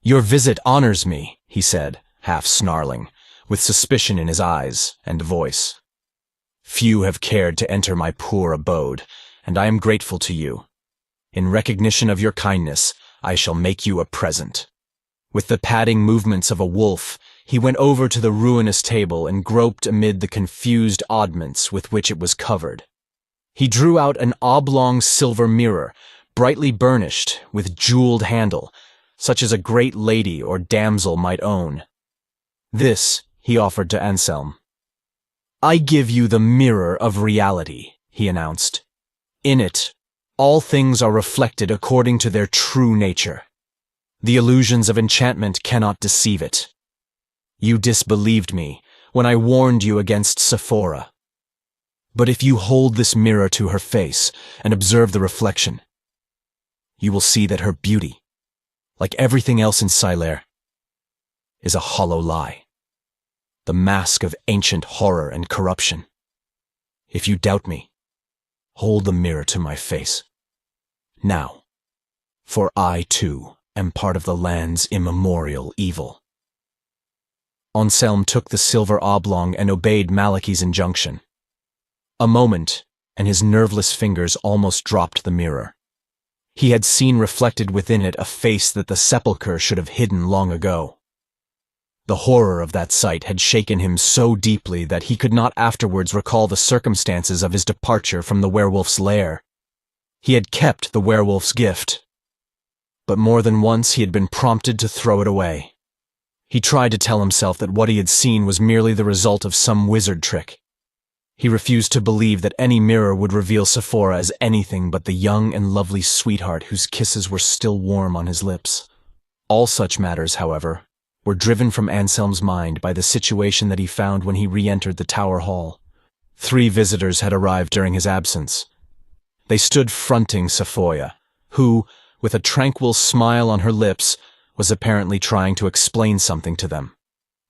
"Your visit honors me," he said, half snarling, with suspicion in his eyes and voice. "Few have cared to enter my poor abode, and I am grateful to you. In recognition of your kindness, I shall make you a present." With the padding movements of a wolf, he went over to the ruinous table and groped amid the confused oddments with which it was covered. He drew out an oblong silver mirror, brightly burnished, with jeweled handle, such as a great lady or damsel might own. This he offered to Anselme. "I give you the mirror of reality," he announced. "In it, all things are reflected according to their true nature. The illusions of enchantment cannot deceive it. You disbelieved me when I warned you against Sephora. But if you hold this mirror to her face and observe the reflection, you will see that her beauty, like everything else in Sylaire, is a hollow lie, the mask of ancient horror and corruption. If you doubt me, hold the mirror to my face. Now, for I, too, am part of the land's immemorial evil." Anselme took the silver oblong and obeyed Malachie's injunction. A moment, and his nerveless fingers almost dropped the mirror. He had seen reflected within it a face that the sepulchre should have hidden long ago. The horror of that sight had shaken him so deeply that he could not afterwards recall the circumstances of his departure from the werewolf's lair. He had kept the werewolf's gift, but more than once he had been prompted to throw it away. He tried to tell himself that what he had seen was merely the result of some wizard trick. He refused to believe that any mirror would reveal Sephora as anything but the young and lovely sweetheart whose kisses were still warm on his lips. All such matters, however, were driven from Anselme's mind by the situation that he found when he re-entered the tower hall. 3 visitors had arrived during his absence. They stood fronting Sephora, who, with a tranquil smile on her lips, was apparently trying to explain something to them.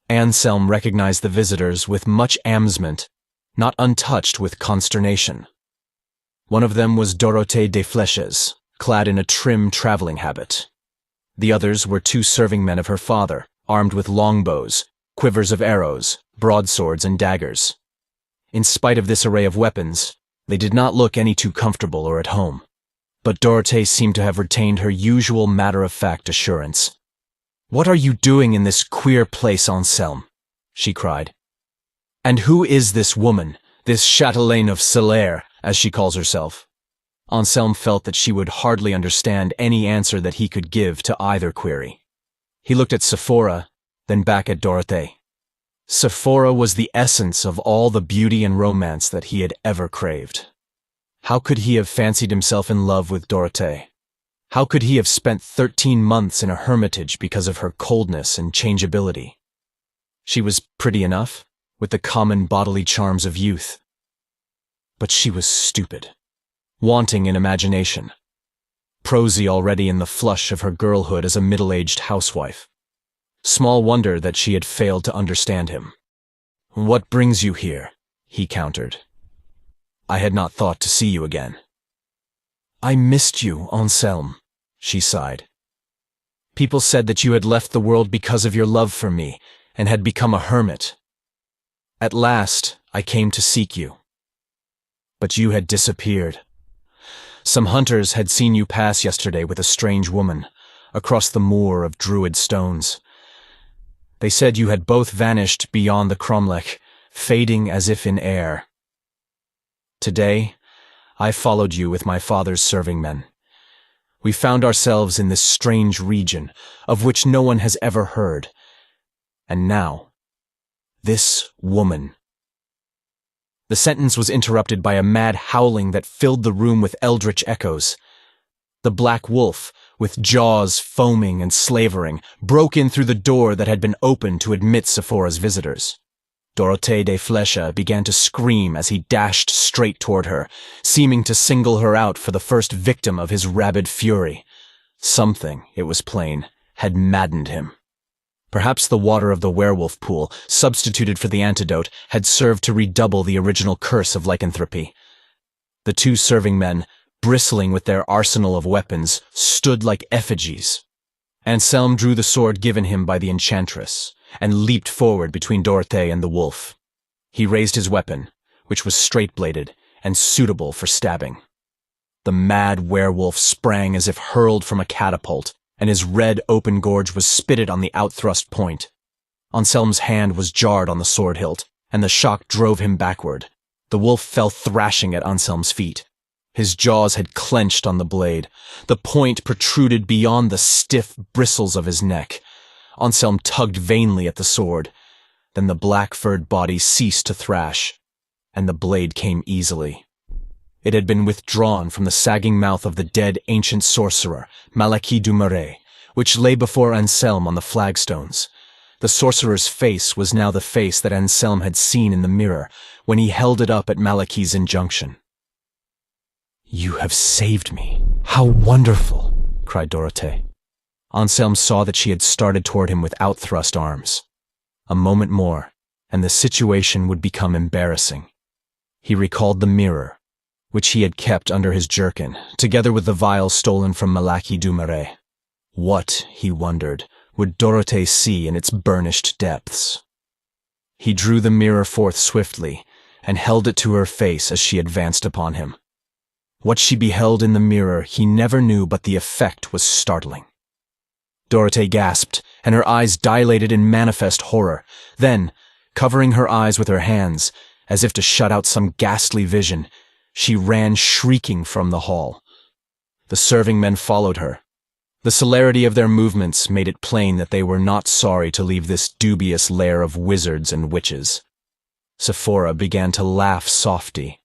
Anselm recognized the visitors with much amusement, not untouched with consternation. One of them was Dorothée des Fleches, clad in a trim traveling habit. The others were two serving men of her father, armed with longbows, quivers of arrows, broadswords, and daggers. In spite of this array of weapons, they did not look any too comfortable or at home. But Dorothée seemed to have retained her usual matter-of-fact assurance. "What are you doing in this queer place, Anselm?" she cried. "And who is this woman, this chatelaine of Sylaire, as she calls herself?" Anselm felt that she would hardly understand any answer that he could give to either query. He looked at Sephora, then back at Dorothée. Sephora was the essence of all the beauty and romance that he had ever craved. How could he have fancied himself in love with Dorothée? How could he have spent 13 months in a hermitage because of her coldness and changeability? She was pretty enough, with the common bodily charms of youth. But she was stupid, wanting in imagination, prosy already in the flush of her girlhood as a middle-aged housewife. Small wonder that she had failed to understand him. "What brings you here?" he countered. "I had not thought to see you again." "I missed you, Anselm," she sighed. "People said that you had left the world because of your love for me and had become a hermit. At last, I came to seek you. But you had disappeared. Some hunters had seen you pass yesterday with a strange woman, across the moor of druid stones. They said you had both vanished beyond the cromlech, fading as if in air. Today, I followed you with my father's serving men. We found ourselves in this strange region, of which no one has ever heard. And now, this woman." The sentence was interrupted by a mad howling that filled the room with eldritch echoes. The black wolf, with jaws foaming and slavering, broke in through the door that had been opened to admit Sephora's visitors. Dorothée des Fleches began to scream as he dashed straight toward her, seeming to single her out for the first victim of his rabid fury. Something, it was plain, had maddened him. Perhaps the water of the werewolf pool, substituted for the antidote, had served to redouble the original curse of lycanthropy. The two serving men, bristling with their arsenal of weapons, stood like effigies. Anselm drew the sword given him by the Enchantress, and leaped forward between Dorothée and the wolf. He raised his weapon, which was straight-bladed and suitable for stabbing. The mad werewolf sprang as if hurled from a catapult, and his red open gorge was spitted on the outthrust point. Anselm's hand was jarred on the sword hilt, and the shock drove him backward. The wolf fell thrashing at Anselm's feet. His jaws had clenched on the blade. The point protruded beyond the stiff bristles of his neck. Anselm tugged vainly at the sword. Then the black-furred body ceased to thrash, and the blade came easily. It had been withdrawn from the sagging mouth of the dead ancient sorcerer, Malnéant du Marais, which lay before Anselm on the flagstones. The sorcerer's face was now the face that Anselm had seen in the mirror when he held it up at Malnéant's injunction. "You have saved me. How wonderful!" cried Dorothée. Anselm saw that she had started toward him with outthrust arms. A moment more, and the situation would become embarrassing. He recalled the mirror, which he had kept under his jerkin, together with the vial stolen from Malnéant du Marais. What, he wondered, would Dorothée see in its burnished depths? He drew the mirror forth swiftly, and held it to her face as she advanced upon him. What she beheld in the mirror he never knew, but the effect was startling. Dorothée gasped, and her eyes dilated in manifest horror. Then, covering her eyes with her hands, as if to shut out some ghastly vision, she ran shrieking from the hall. The serving men followed her. The celerity of their movements made it plain that they were not sorry to leave this dubious lair of wizards and witches. Sephora began to laugh softly.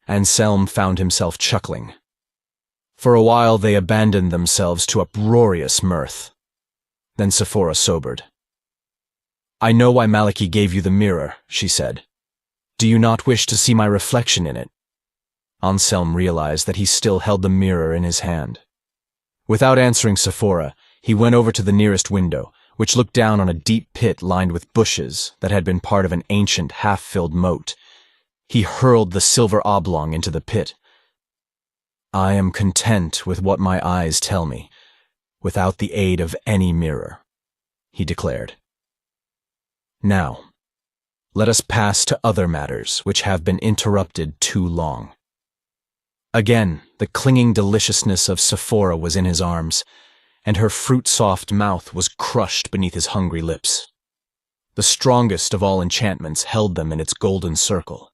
Anselm found himself chuckling. For a while they abandoned themselves to uproarious mirth. Then Sephora sobered. "I know why Malnéant gave you the mirror," she said. "Do you not wish to see my reflection in it?" Anselm realized that he still held the mirror in his hand. Without answering Sephora, he went over to the nearest window, which looked down on a deep pit lined with bushes that had been part of an ancient half-filled moat. He hurled the silver oblong into the pit. "I am content with what my eyes tell me, without the aid of any mirror," he declared. "Now, let us pass to other matters which have been interrupted too long." Again, the clinging deliciousness of Sephora was in his arms, and her fruit-soft mouth was crushed beneath his hungry lips. The strongest of all enchantments held them in its golden circle.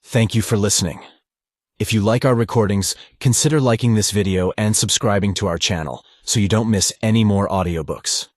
Thank you for listening. If you like our recordings, consider liking this video and subscribing to our channel so you don't miss any more audiobooks.